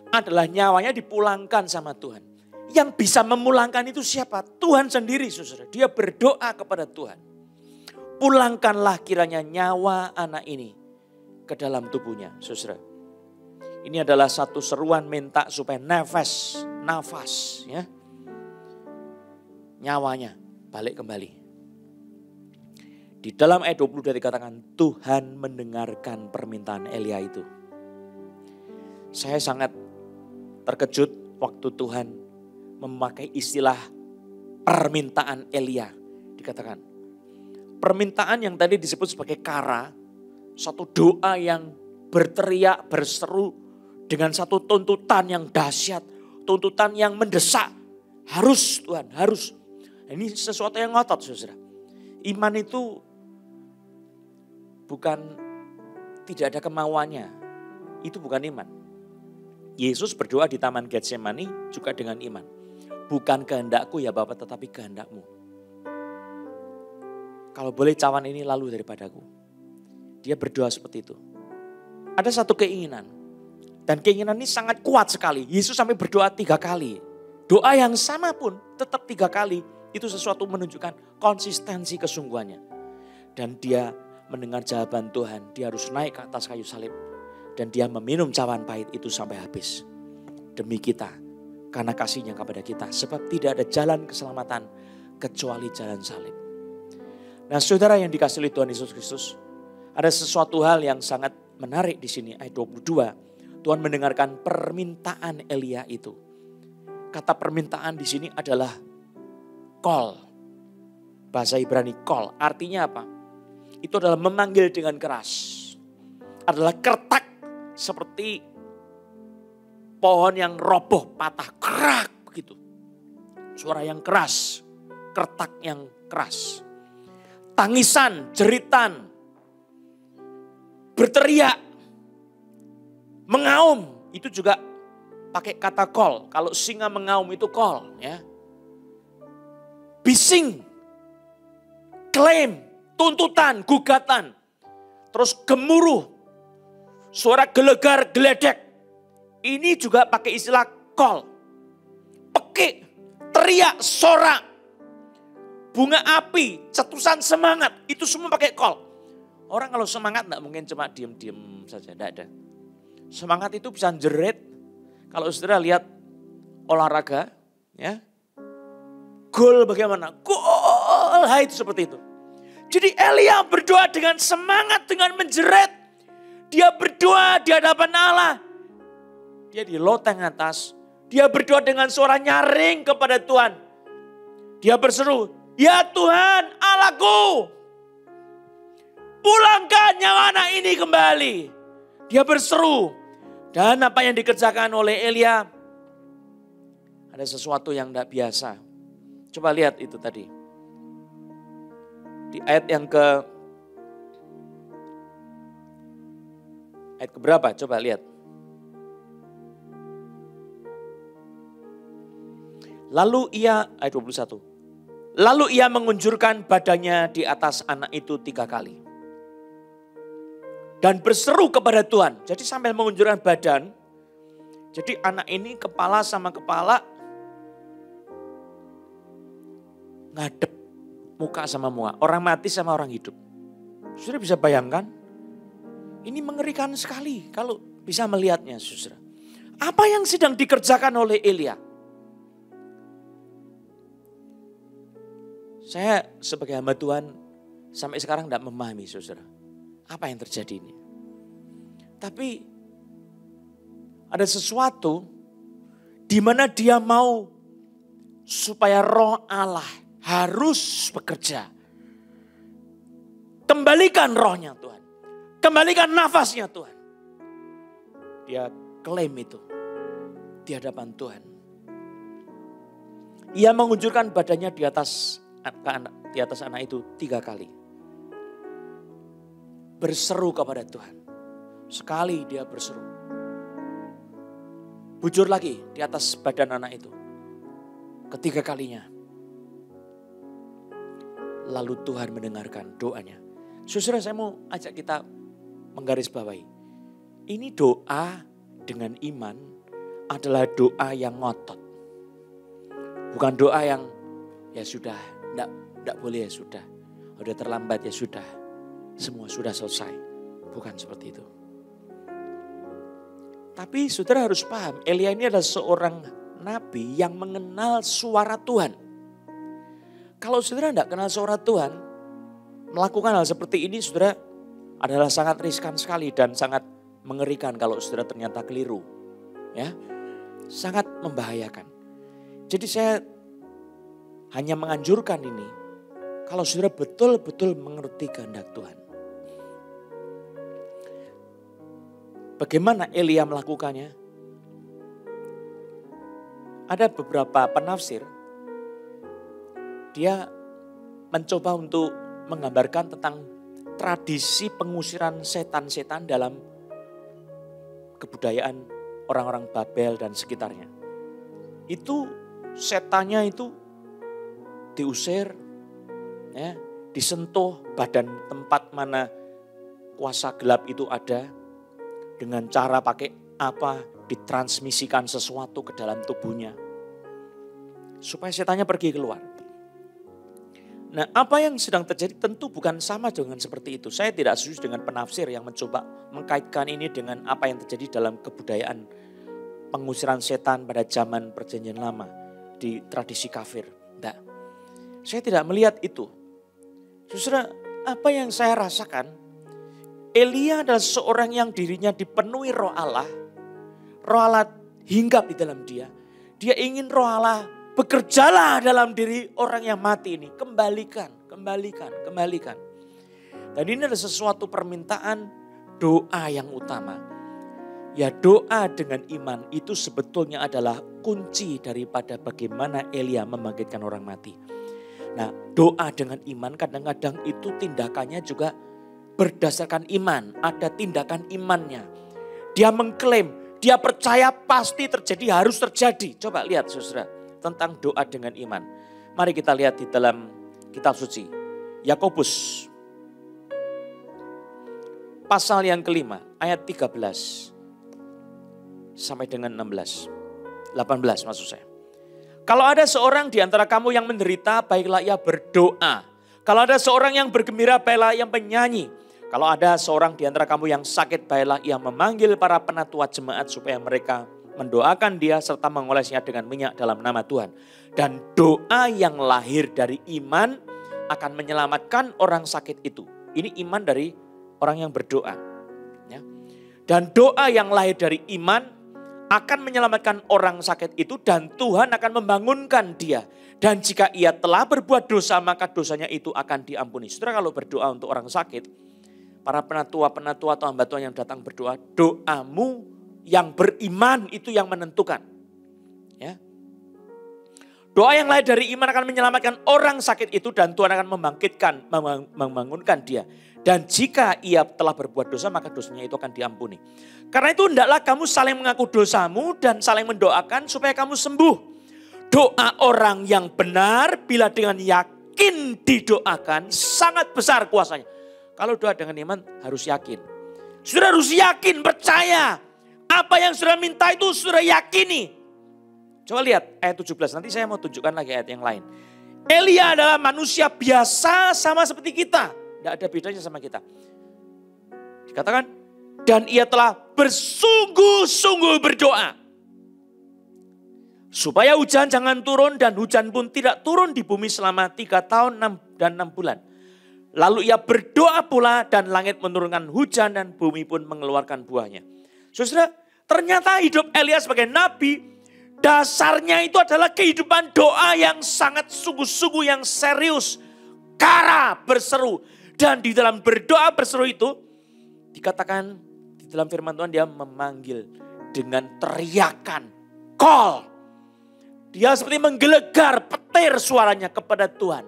Adalah nyawanya dipulangkan sama Tuhan. Yang bisa memulangkan itu siapa? Tuhan sendiri, saudara. Dia berdoa kepada Tuhan. Pulangkanlah kiranya nyawa anak ini ke dalam tubuhnya, saudara. Ini adalah satu seruan minta supaya nafas ya. Nyawanya balik kembali. Di dalam ayat 22 dikatakan Tuhan mendengarkan permintaan Elia itu. Saya sangat terkejut waktu Tuhan memakai istilah permintaan Elia. Dikatakan permintaan yang tadi disebut sebagai kara, satu doa yang berteriak, berseru dengan satu tuntutan yang dahsyat, tuntutan yang mendesak. Harus Tuhan, harus. Ini sesuatu yang ngotot, saudara. Iman itu bukan tidak ada kemauannya. Itu bukan iman. Yesus berdoa di Taman Getsemani juga dengan iman. Bukan kehendakku ya Bapa, tetapi kehendakmu. Kalau boleh cawan ini lalu daripadaku. Dia berdoa seperti itu. Ada satu keinginan. Dan keinginan ini sangat kuat sekali. Yesus sampai berdoa 3 kali. Doa yang sama pun tetap 3 kali. Itu sesuatu menunjukkan konsistensi kesungguhannya. Dan dia mendengar jawaban Tuhan. Dia harus naik ke atas kayu salib. Dan dia meminum cawan pahit itu sampai habis. Demi kita. Karena kasihnya kepada kita. Sebab tidak ada jalan keselamatan kecuali jalan salib. Nah saudara yang dikasihi oleh Tuhan Yesus Kristus. Ada sesuatu hal yang sangat menarik di sini. Ayat 22. Tuhan mendengarkan permintaan Elia itu. Kata permintaan di sini adalah call. Bahasa Ibrani call. Artinya apa? Itu adalah memanggil dengan keras. Adalah kertak seperti pohon yang roboh, patah, kerak begitu. Suara yang keras, kertak yang keras. Tangisan, jeritan, berteriak. Mengaum itu juga pakai kata call. Kalau singa mengaum itu call ya. Bising, klaim, tuntutan, gugatan. Terus gemuruh, suara gelegar, geledek. Ini juga pakai istilah call. Pekik, teriak. teriak, sorak, bunga api, cetusan semangat, itu semua pakai call. Orang kalau semangat enggak mungkin cuma diem-diem saja, enggak ada. Semangat itu bisa jerit. Kalau saudara lihat olahraga, ya, gol bagaimana? Gol, itu seperti itu. Jadi Elia berdoa dengan semangat, dengan menjerit. Dia berdoa di hadapan Allah. Dia di loteng atas. Dia berdoa dengan suara nyaring kepada Tuhan. Dia berseru, ya Tuhan Allahku, pulangkan nyawa anak ini kembali. Dia berseru. Dan apa yang dikerjakan oleh Elia, ada sesuatu yang tidak biasa. Coba lihat itu tadi. Di ayat yang ayat keberapa? Coba lihat. Lalu ia, ayat 21. Lalu ia mengunjurkan badannya di atas anak itu 3 kali. Dan berseru kepada Tuhan. Jadi sambil mengunjurkan badan. Jadi anak ini kepala sama kepala ngadep muka sama muka. Orang mati sama orang hidup. Saudara bisa bayangkan? Ini mengerikan sekali kalau bisa melihatnya, saudara. Apa yang sedang dikerjakan oleh Elia? Saya sebagai hamba Tuhan sampai sekarang tidak memahami, saudara. Apa yang terjadi ini? Tapi ada sesuatu di mana dia mau supaya roh Allah harus bekerja. Kembalikan rohnya Tuhan. Kembalikan nafasnya Tuhan. Dia klaim itu di hadapan Tuhan. Ia mengunjurkan badannya di atas anak itu 3 kali. Berseru kepada Tuhan. Sekali dia berseru. Bujur lagi di atas badan anak itu. Ketiga kalinya. Lalu Tuhan mendengarkan doanya. Saudara, saya mau ajak kita menggarisbawahi. Ini doa dengan iman adalah doa yang ngotot. Bukan doa yang ya sudah, enggak boleh ya sudah. Udah terlambat ya sudah. Semua sudah selesai. Bukan seperti itu. Tapi saudara harus paham, Elia ini adalah seorang nabi yang mengenal suara Tuhan. Kalau saudara tidak kenal suara Tuhan, melakukan hal seperti ini saudara adalah sangat riskan sekali dan sangat mengerikan kalau saudara ternyata keliru. Ya, sangat membahayakan. Jadi saya hanya menganjurkan ini kalau saudara betul-betul mengerti kehendak Tuhan. Bagaimana Elia melakukannya? Ada beberapa penafsir, dia mencoba untuk menggambarkan tentang tradisi pengusiran setan-setan dalam kebudayaan orang-orang Babel dan sekitarnya. Itu setannya itu diusir, ya, disentuh badan tempat mana kuasa gelap itu ada. Dengan cara pakai apa? Ditransmisikan sesuatu ke dalam tubuhnya. Supaya setannya pergi keluar. Nah, apa yang sedang terjadi tentu bukan sama dengan seperti itu. Saya tidak setuju dengan penafsir yang mencoba mengkaitkan ini dengan apa yang terjadi dalam kebudayaan pengusiran setan pada zaman Perjanjian Lama di tradisi kafir. Tidak. Saya tidak melihat itu. Justru apa yang saya rasakan, Elia adalah seorang yang dirinya dipenuhi roh Allah. Roh Allah hinggap di dalam dia. Dia ingin roh Allah bekerjalah dalam diri orang yang mati ini. Kembalikan. Dan ini adalah sesuatu permintaan doa yang utama. Ya, doa dengan iman itu sebetulnya adalah kunci daripada bagaimana Elia membangkitkan orang mati. Nah, doa dengan iman kadang-kadang itu tindakannya juga berdasarkan iman, ada tindakan imannya. Dia mengklaim, dia percaya pasti terjadi, harus terjadi. Coba lihat saudara, tentang doa dengan iman. Mari kita lihat di dalam kitab suci. Yakobus. Pasal yang kelima, ayat 13. Sampai dengan 16. 18 maksud saya. Kalau ada seorang di antara kamu yang menderita, baiklah ia berdoa. Kalau ada seorang yang bergembira, baiklah ia menyanyi. Kalau ada seorang di antara kamu yang sakit, baiklah ia memanggil para penatua jemaat supaya mereka mendoakan dia serta mengolesnya dengan minyak dalam nama Tuhan. Dan doa yang lahir dari iman akan menyelamatkan orang sakit itu. Ini iman dari orang yang berdoa. Ya. Dan doa yang lahir dari iman akan menyelamatkan orang sakit itu dan Tuhan akan membangunkan dia. Dan jika ia telah berbuat dosa, maka dosanya itu akan diampuni. Saudara, kalau berdoa untuk orang sakit, para penatua atau hamba Tuhan yang datang berdoa, doamu yang beriman itu yang menentukan. Ya. Doa yang lahir dari iman akan menyelamatkan orang sakit itu dan Tuhan akan membangunkan dia. Dan jika ia telah berbuat dosa, maka dosanya itu akan diampuni. Karena itu hendaklah kamu saling mengaku dosamu dan saling mendoakan supaya kamu sembuh. Doa orang yang benar bila dengan yakin didoakan sangat besar kuasanya. Kalau doa dengan iman harus yakin. Saudara harus yakin, percaya. Apa yang saudara minta itu saudara yakini. Coba lihat ayat 17, nanti saya mau tunjukkan lagi ayat yang lain. Elia adalah manusia biasa sama seperti kita. Tidak ada bedanya sama kita. Dikatakan, dan ia telah bersungguh-sungguh berdoa. Supaya hujan jangan turun dan hujan pun tidak turun di bumi selama 3 tahun dan 6 bulan. Lalu ia berdoa pula dan langit menurunkan hujan dan bumi pun mengeluarkan buahnya. Saudara, ternyata hidup Elia sebagai nabi, dasarnya itu adalah kehidupan doa yang sangat sungguh-sungguh, yang serius. Kara berseru. Dan di dalam berdoa berseru itu, dikatakan di dalam firman Tuhan dia memanggil dengan teriakan, call. Dia seperti menggelegar petir suaranya kepada Tuhan.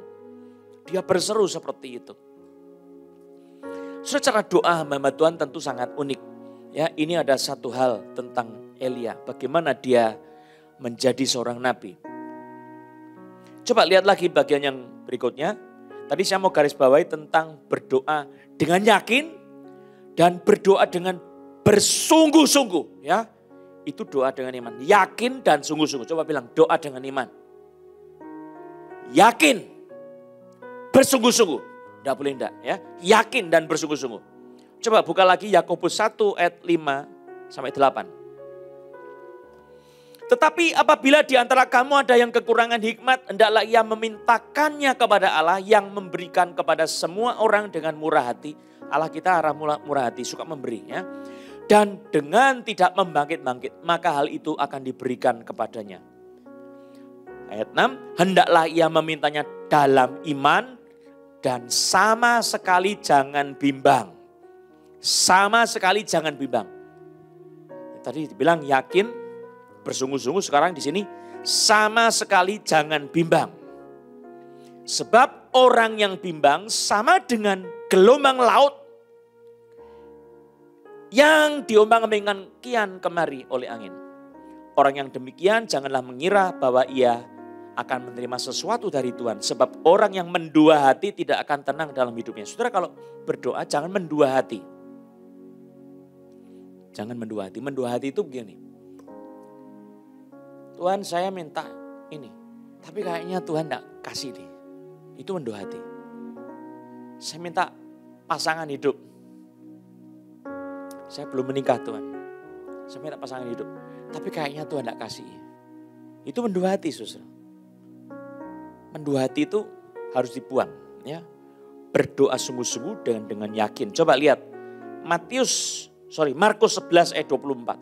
Dia berseru seperti itu. Secara doa hamba Tuhan tentu sangat unik. Ya, ini ada satu hal tentang Elia, bagaimana dia menjadi seorang nabi. Coba lihat lagi bagian yang berikutnya. Tadi saya mau garis bawahi tentang berdoa dengan yakin dan berdoa dengan bersungguh-sungguh. Ya, itu doa dengan iman. Yakin dan sungguh-sungguh. Coba bilang doa dengan iman. Yakin, bersungguh-sungguh. Tidak boleh tidak. Ya. Yakin dan bersungguh-sungguh. Coba buka lagi Yakobus 1 ayat 5 sampai 8. Tetapi apabila di antara kamu ada yang kekurangan hikmat, hendaklah ia memintakannya kepada Allah yang memberikan kepada semua orang dengan murah hati. Allah kita arah murah hati, suka memberi. Ya. Dan dengan tidak membangkit-bangkit, maka hal itu akan diberikan kepadanya. Ayat 6, hendaklah ia memintanya dalam iman dan sama sekali jangan bimbang. Sama sekali jangan bimbang. Tadi dibilang yakin, bersungguh-sungguh, sekarang di sini sama sekali jangan bimbang. Sebab orang yang bimbang sama dengan gelombang laut yang diombang-ambingkan kian kemari oleh angin. Orang yang demikian janganlah mengira bahwa ia akan menerima sesuatu dari Tuhan. Sebab orang yang mendua hati tidak akan tenang dalam hidupnya. Saudara, kalau berdoa jangan mendua hati. Jangan mendua hati. Mendua hati itu begini. Tuhan, saya minta ini, tapi kayaknya Tuhan tidak kasih deh. Itu mendua hati. Saya minta pasangan hidup. Saya belum menikah Tuhan. Saya minta pasangan hidup, tapi kayaknya Tuhan tidak kasih. Itu mendua hati, saudara. Mendua hati itu harus dibuang. Ya. Berdoa sungguh-sungguh dengan yakin. Coba lihat Markus 11 ayat 24.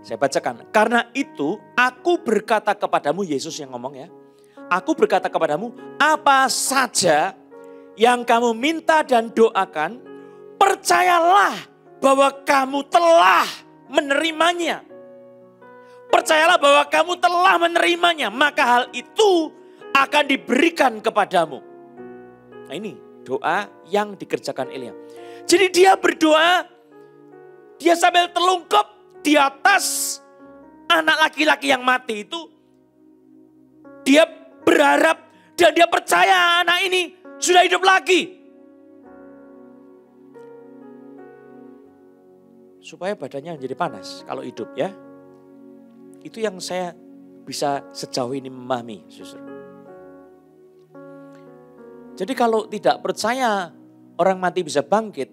Saya bacakan. Karena itu aku berkata kepadamu, Yesus yang ngomong ya. Aku berkata kepadamu, apa saja yang kamu minta dan doakan, percayalah bahwa kamu telah menerimanya. Percayalah bahwa kamu telah menerimanya, maka hal itu akan diberikan kepadamu. Nah ini doa yang dikerjakan Elia. Jadi dia berdoa, dia sambil telungkup di atas anak laki-laki yang mati itu. Dia berharap dan dia percaya anak ini sudah hidup lagi. Supaya badannya menjadi panas kalau hidup ya. Itu yang saya bisa sejauh ini memahami, saudara. Jadi kalau tidak percaya orang mati bisa bangkit,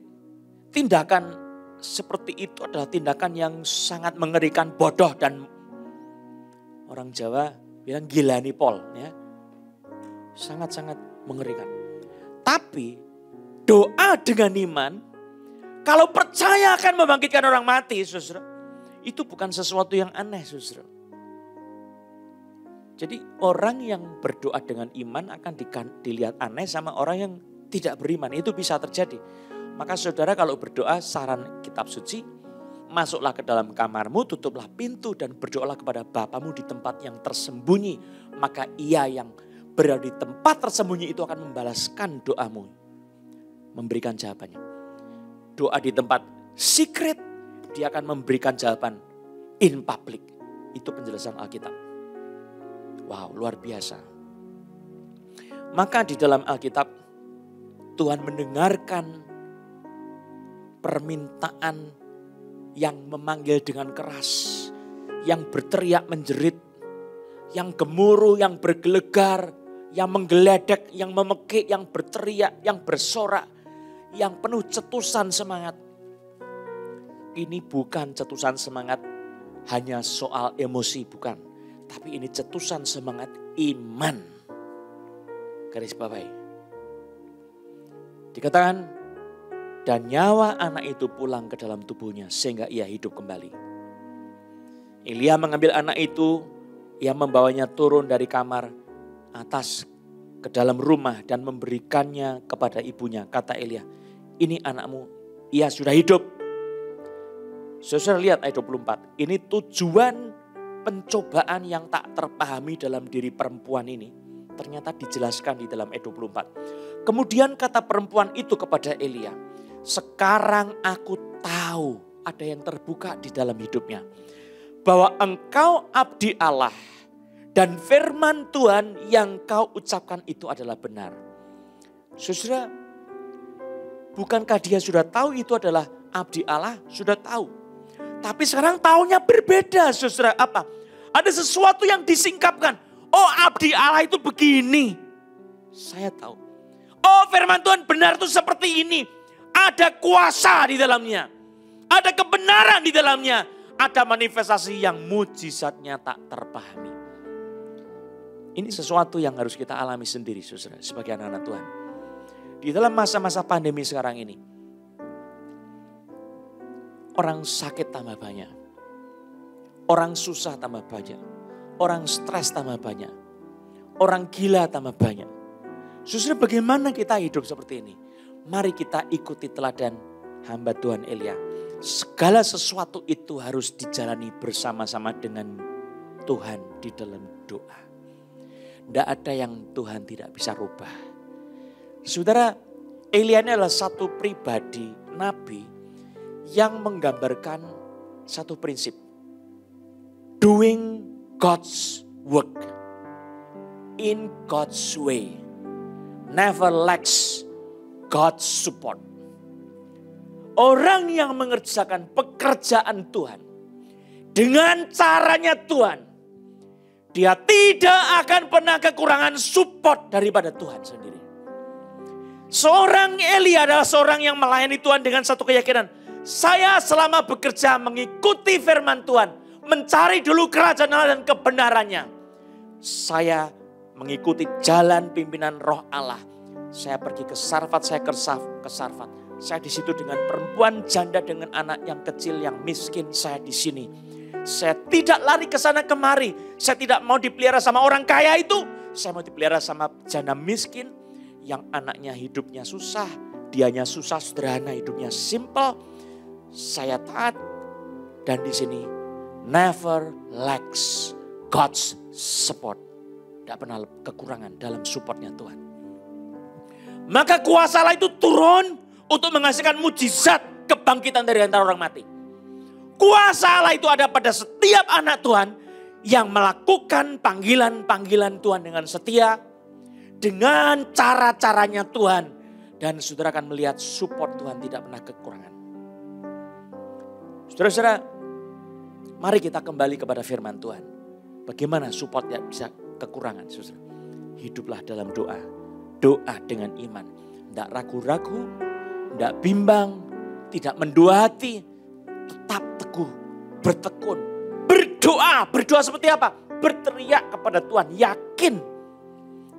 tindakan seperti itu adalah tindakan yang sangat mengerikan, bodoh, dan orang Jawa bilang gila nih Pol. Ya. Sangat-sangat mengerikan. Tapi doa dengan iman, kalau percaya akan membangkitkan orang mati, saudara, itu bukan sesuatu yang aneh, saudara. Jadi orang yang berdoa dengan iman akan dilihat aneh sama orang yang tidak beriman. Itu bisa terjadi. Maka saudara kalau berdoa, saran kitab suci, masuklah ke dalam kamarmu, tutuplah pintu dan berdoalah kepada Bapamu di tempat yang tersembunyi. Maka Ia yang berada di tempat tersembunyi itu akan membalaskan doamu. Memberikan jawabannya. Doa di tempat secret, Dia akan memberikan jawaban in public. Itu penjelasan Alkitab. Wow, luar biasa. Maka di dalam Alkitab, Tuhan mendengarkan permintaan yang memanggil dengan keras, yang berteriak menjerit, yang gemuruh, yang bergelegar, yang menggeledek, yang memekik, yang berteriak, yang bersorak, yang penuh cetusan semangat. Ini bukan cetusan semangat hanya soal emosi, bukan. Tapi ini cetusan semangat iman. Garis bawahi. Dikatakan, dan nyawa anak itu pulang ke dalam tubuhnya sehingga ia hidup kembali. Elia mengambil anak itu, ia membawanya turun dari kamar atas ke dalam rumah dan memberikannya kepada ibunya. Kata Elia, ini anakmu, ia sudah hidup. Saudara lihat ayat 24, ini tujuan pencobaan yang tak terpahami dalam diri perempuan ini. Ternyata dijelaskan di dalam ayat 24. Kemudian kata perempuan itu kepada Elia, sekarang aku tahu ada yang terbuka di dalam hidupnya. Bahwa engkau abdi Allah dan firman Tuhan yang kau ucapkan itu adalah benar. Saudara, bukankah dia sudah tahu itu adalah abdi Allah? Sudah tahu. Tapi sekarang taunya berbeda, saudara. Apa? Ada sesuatu yang disingkapkan. Oh, abdi Allah itu begini. Saya tahu. Oh, firman Tuhan benar itu seperti ini. Ada kuasa di dalamnya. Ada kebenaran di dalamnya. Ada manifestasi yang mujizatnya tak terpahami. Ini sesuatu yang harus kita alami sendiri, saudara, sebagai anak-anak Tuhan. Di dalam masa-masa pandemi sekarang ini, orang sakit tambah banyak. Orang susah tambah banyak. Orang stres tambah banyak. Orang gila tambah banyak. Saudara, bagaimana kita hidup seperti ini? Mari kita ikuti teladan hamba Tuhan Elia. Segala sesuatu itu harus dijalani bersama-sama dengan Tuhan di dalam doa. Tidak ada yang Tuhan tidak bisa rubah. Saudara, Elia ini adalah satu pribadi, nabi, yang menggambarkan satu prinsip. Doing God's work in God's way. Never lacks God's support. Orang yang mengerjakan pekerjaan Tuhan dengan caranya Tuhan, dia tidak akan pernah kekurangan support daripada Tuhan sendiri. Seorang Elia adalah seorang yang melayani Tuhan dengan satu keyakinan. Saya selama bekerja mengikuti firman Tuhan, mencari dulu kerajaan Allah dan kebenarannya. Saya mengikuti jalan pimpinan Roh Allah. Saya pergi ke Sarfat, saya ke Sarfat. Saya di situ dengan perempuan janda dengan anak yang kecil yang miskin, saya di sini. Saya tidak lari ke sana kemari. Saya tidak mau dipelihara sama orang kaya itu. Saya mau dipelihara sama janda miskin yang anaknya hidupnya susah, dianya susah, sederhana, hidupnya simple. Saya taat dan di sini never lacks God's support. Tidak pernah kekurangan dalam supportnya Tuhan. Maka kuasa Allah itu turun untuk menghasilkan mujizat kebangkitan dari antara orang mati. Kuasa Allah itu ada pada setiap anak Tuhan yang melakukan panggilan-panggilan Tuhan dengan setia, dengan cara-caranya Tuhan. Dan saudara akan melihat support Tuhan tidak pernah kekurangan. Saudara-saudara, mari kita kembali kepada firman Tuhan. Bagaimana supportnya bisa kekurangan, saudara? Hiduplah dalam doa. Doa dengan iman. Tidak ragu-ragu, tidak bimbang, tidak mendua hati. Tetap teguh, bertekun, berdoa. Berdoa seperti apa? Berteriak kepada Tuhan, yakin.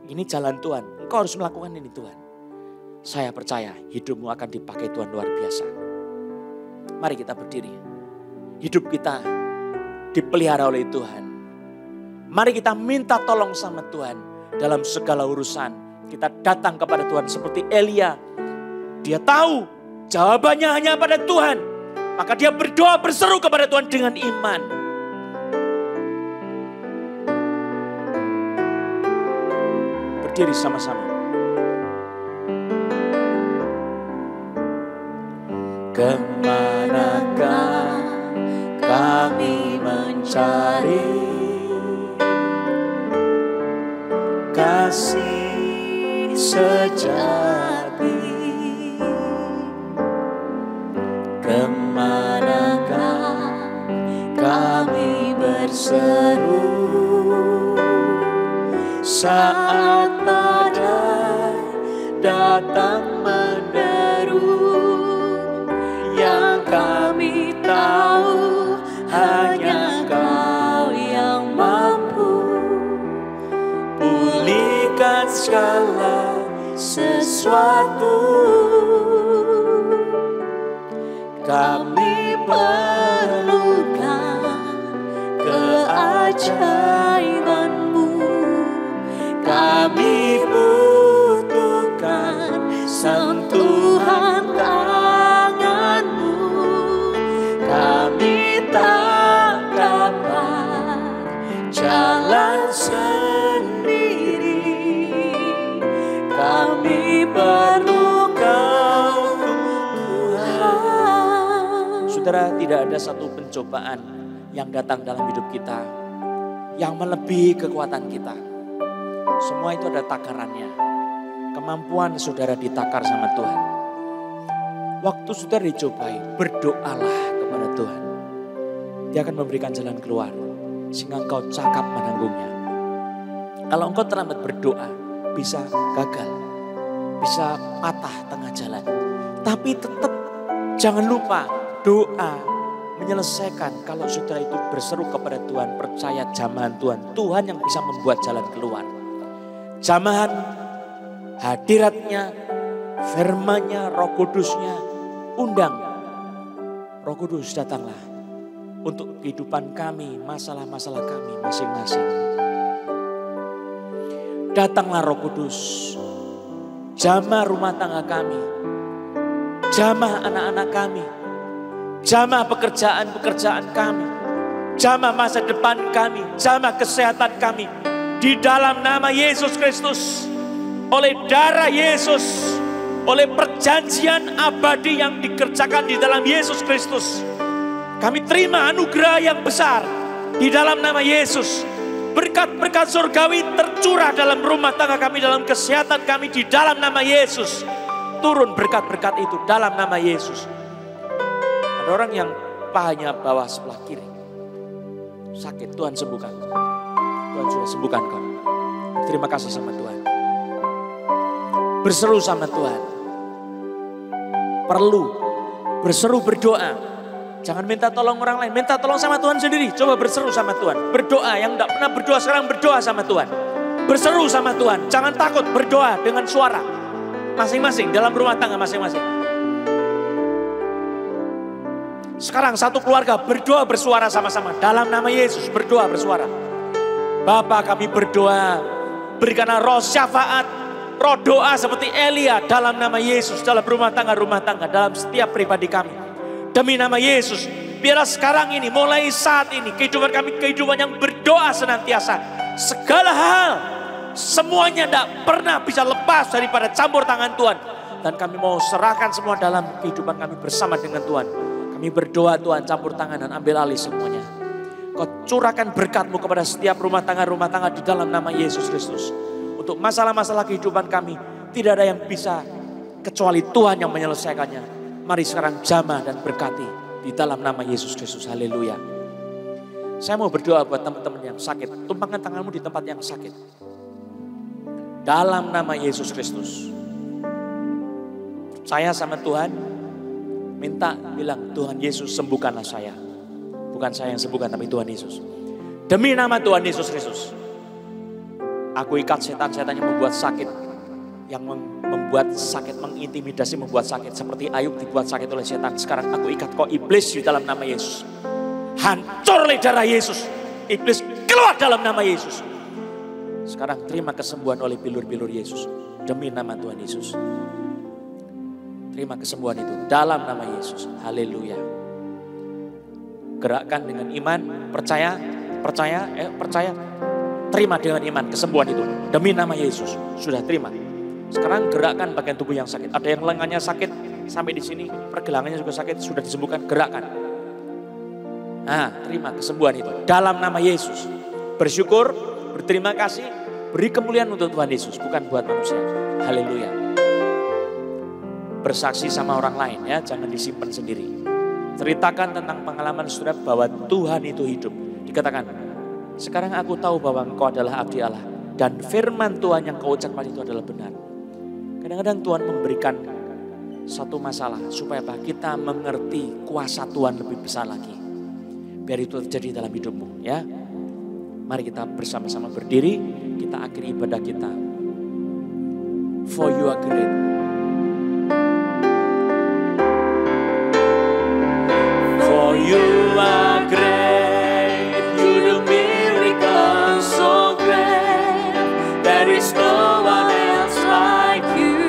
Ini jalan Tuhan, engkau harus melakukan ini Tuhan. Saya percaya hidupmu akan dipakai Tuhan luar biasa. Mari kita berdiri. Hidup kita dipelihara oleh Tuhan. Mari kita minta tolong sama Tuhan dalam segala urusan. Kita datang kepada Tuhan seperti Elia. Dia tahu jawabannya hanya pada Tuhan. Maka dia berdoa berseru kepada Tuhan dengan iman. Berdiri sama-sama. Kemanakah kami mencari kasih sejati? Kemanakah kami berseru saat badai datang menderu? Yang kami tahu hanya Kau yang mampu pulihkan segala sesuatu. Kami perlukan keajaiban-Mu. Kami butuhkan sentuhan tangan-Mu. Kami tak dapat jalan sendiri. Kami perlu Kau, Tuhan. Saudara, tidak ada satu pencobaan yang datang dalam hidup kita yang melebihi kekuatan kita. Semua itu ada takarannya. Kemampuan saudara ditakar sama Tuhan. Waktu saudara dicobai, berdoalah kepada Tuhan. Dia akan memberikan jalan keluar sehingga engkau cakap menanggungnya. Kalau engkau terlambat berdoa, bisa gagal, bisa patah tengah jalan. Tapi tetap jangan lupa doa menyelesaikan. Kalau saudara itu berseru kepada Tuhan, percaya jamahan Tuhan. Tuhan yang bisa membuat jalan keluar. Jamahan hadiratnya, firman-Nya, Roh Kudus-Nya, undang. Roh Kudus datanglah untuk kehidupan kami, masalah-masalah kami masing-masing. Datanglah Roh Kudus, jamah rumah tangga kami, jamah anak-anak kami, jamah pekerjaan-pekerjaan kami, jamah masa depan kami, jamah kesehatan kami. Di dalam nama Yesus Kristus, oleh darah Yesus, oleh perjanjian abadi yang dikerjakan di dalam Yesus Kristus, kami terima anugerah yang besar di dalam nama Yesus. Berkat-berkat surgawi tercurah dalam rumah tangga kami, dalam kesehatan kami di dalam nama Yesus. Turun berkat-berkat itu dalam nama Yesus. Ada orang yang pahanya bawah sebelah kiri, sakit, Tuhan sembuhkan. Tuhan sudah sembuhkan kau. Terima kasih sama Tuhan. Berseru sama Tuhan. Perlu berseru berdoa. Jangan minta tolong orang lain, minta tolong sama Tuhan sendiri. Coba berseru sama Tuhan. Berdoa, yang tidak pernah berdoa sekarang berdoa sama Tuhan. Berseru sama Tuhan. Jangan takut berdoa dengan suara. Masing-masing dalam rumah tangga masing-masing. Sekarang satu keluarga berdoa bersuara sama-sama. Dalam nama Yesus berdoa bersuara. Bapa, kami berdoa, berikanlah roh syafaat, roh doa seperti Elia dalam nama Yesus, dalam rumah tangga, dalam setiap pribadi kami. Demi nama Yesus, biarlah sekarang ini, mulai saat ini, kehidupan kami kehidupan yang berdoa senantiasa. Segala hal, semuanya tidak pernah bisa lepas daripada campur tangan Tuhan. Dan kami mau serahkan semua dalam kehidupan kami bersama dengan Tuhan. Kami berdoa Tuhan, campur tangan dan ambil alih semuanya. Kau curahkan berkat-Mu kepada setiap rumah tangga di dalam nama Yesus Kristus. Untuk masalah-masalah kehidupan kami, tidak ada yang bisa kecuali Tuhan yang menyelesaikannya. Mari sekarang jamah dan berkati di dalam nama Yesus Kristus. Haleluya. Saya mau berdoa buat teman-teman yang sakit. Tumpangkan tanganmu di tempat yang sakit. Dalam nama Yesus Kristus. Saya sama Tuhan minta bilang, Tuhan Yesus sembuhkanlah saya. Bukan saya yang sembuhkan tapi Tuhan Yesus. Demi nama Tuhan Yesus Kristus. Aku ikat setan-setan yang membuat sakit. Yang membuat sakit, mengintimidasi, membuat sakit. Seperti Ayub dibuat sakit oleh setan. Sekarang aku ikat kau iblis di dalam nama Yesus. Hancur oleh darah Yesus. Iblis keluar dalam nama Yesus. Sekarang terima kesembuhan oleh bilur-bilur Yesus. Demi nama Tuhan Yesus. Terima kesembuhan itu dalam nama Yesus. Haleluya. Gerakkan dengan iman, percaya. Terima dengan iman kesembuhan itu. Demi nama Yesus. Sudah terima. Sekarang gerakkan bagian tubuh yang sakit. Ada yang lengannya sakit sampai di sini. Pergelangannya juga sakit. Sudah disembuhkan. Gerakkan. Nah, terima kesembuhan itu. Dalam nama Yesus. Bersyukur, berterima kasih. Beri kemuliaan untuk Tuhan Yesus. Bukan buat manusia. Haleluya. Bersaksi sama orang lain ya. Jangan disimpan sendiri. Ceritakan tentang pengalaman saudara bahwa Tuhan itu hidup. Dikatakan, sekarang aku tahu bahwa engkau adalah abdi Allah. Dan firman Tuhan yang kau ucapkan itu adalah benar. Kadang-kadang Tuhan memberikan satu masalah. Supaya kita mengerti kuasa Tuhan lebih besar lagi. Biar itu terjadi dalam hidupmu ya. Mari kita bersama-sama berdiri. Kita akhiri ibadah kita. For you are great. For you are great. You do miracles so great. There is no one else like you.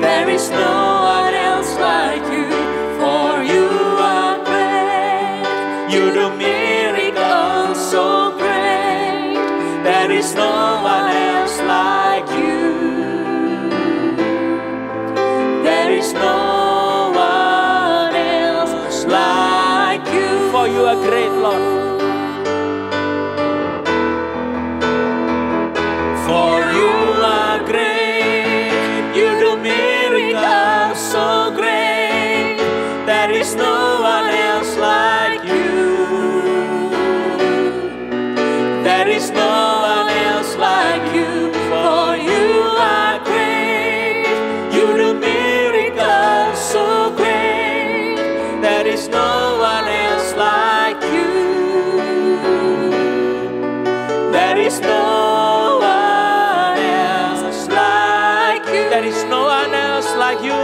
There is no one else like you. For you are great. You do miracles so great. There is no one else like you. There is no one else like you. For you are great, Lord. For you are great. You do miracles so great. There is no one else like you. There is no one else like you. For you are great. You do miracles so great. There is no one else like you. There is no one else like you. There is no one else like you.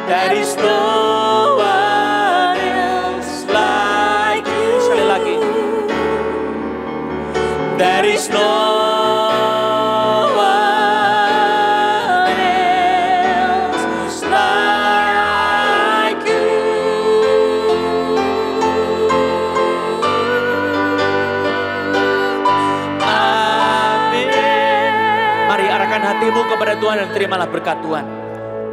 There is no one else like you. Sekali lagi. There is no one else like you. Amin. Mari arahkan hatimu kepada Tuhan dan terimalah berkat Tuhan.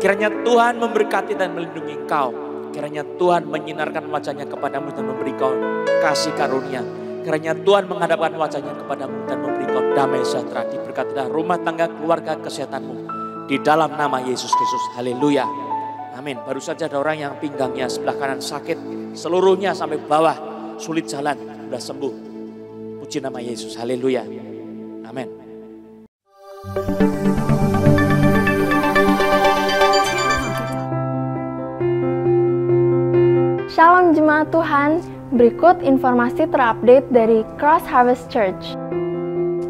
Kiranya Tuhan memberkati dan melindungi engkau. Kiranya Tuhan menyinarkan wajahnya kepadamu dan memberi kau kasih karunia. Kiranya Tuhan menghadapkan wajahnya kepadamu dan memberi kau damai sejahtera. Diberkatilah rumah tangga, keluarga, kesehatanmu. Di dalam nama Yesus Kristus. Haleluya. Amin. Baru saja ada orang yang pinggangnya sebelah kanan sakit. Seluruhnya sampai bawah. Sulit jalan. Sudah sembuh. Puji nama Yesus. Haleluya. Amin. Shalom jemaat Tuhan, berikut informasi terupdate dari Cross Harvest Church.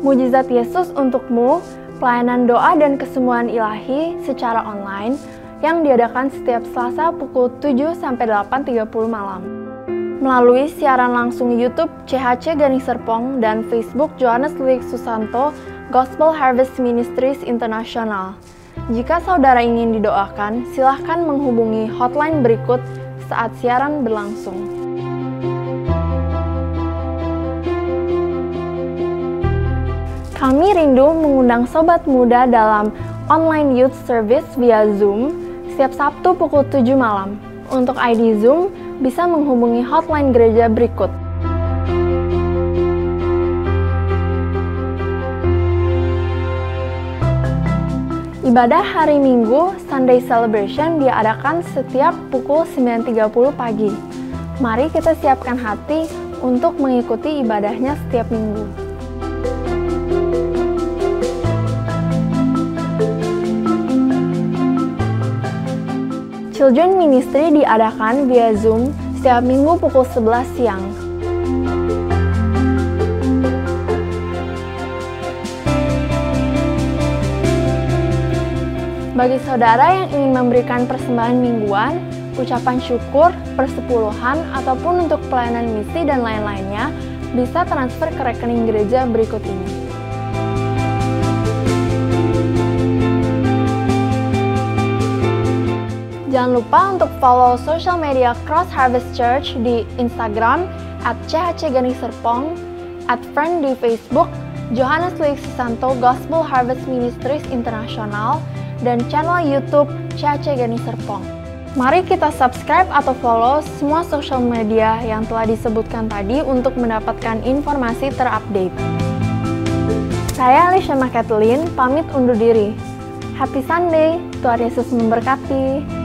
Mujizat Yesus untukmu, pelayanan doa dan kesembuhan ilahi secara online yang diadakan setiap Selasa pukul 7-8.30 malam. Melalui siaran langsung YouTube CHC Garing Serpong dan Facebook Johannes Louis Susanto Gospel Harvest Ministries International. Jika saudara ingin didoakan, silahkan menghubungi hotline berikut saat siaran berlangsung. Kami rindu mengundang sobat muda dalam online youth service via Zoom setiap Sabtu pukul 7 malam. Untuk ID Zoom bisa menghubungi hotline gereja berikut. Ibadah hari Minggu Sunday Celebration diadakan setiap pukul 9.30 pagi. Mari kita siapkan hati untuk mengikuti ibadahnya setiap minggu. Children Ministry diadakan via Zoom setiap minggu pukul 11 siang. Bagi saudara yang ingin memberikan persembahan mingguan, ucapan syukur, persepuluhan, ataupun untuk pelayanan misi dan lain-lainnya, bisa transfer ke rekening gereja berikut ini. Jangan lupa untuk follow social media Cross Harvest Church di Instagram @chhcganingserpong, @friend di Facebook, Johannes Louis Susanto Gospel Harvest Ministries International, dan channel YouTube CHC Ganing Serpong. Mari kita subscribe atau follow semua social media yang telah disebutkan tadi untuk mendapatkan informasi terupdate. Saya Alicia Kathleen, pamit undur diri. Happy Sunday, Tuhan Yesus memberkati.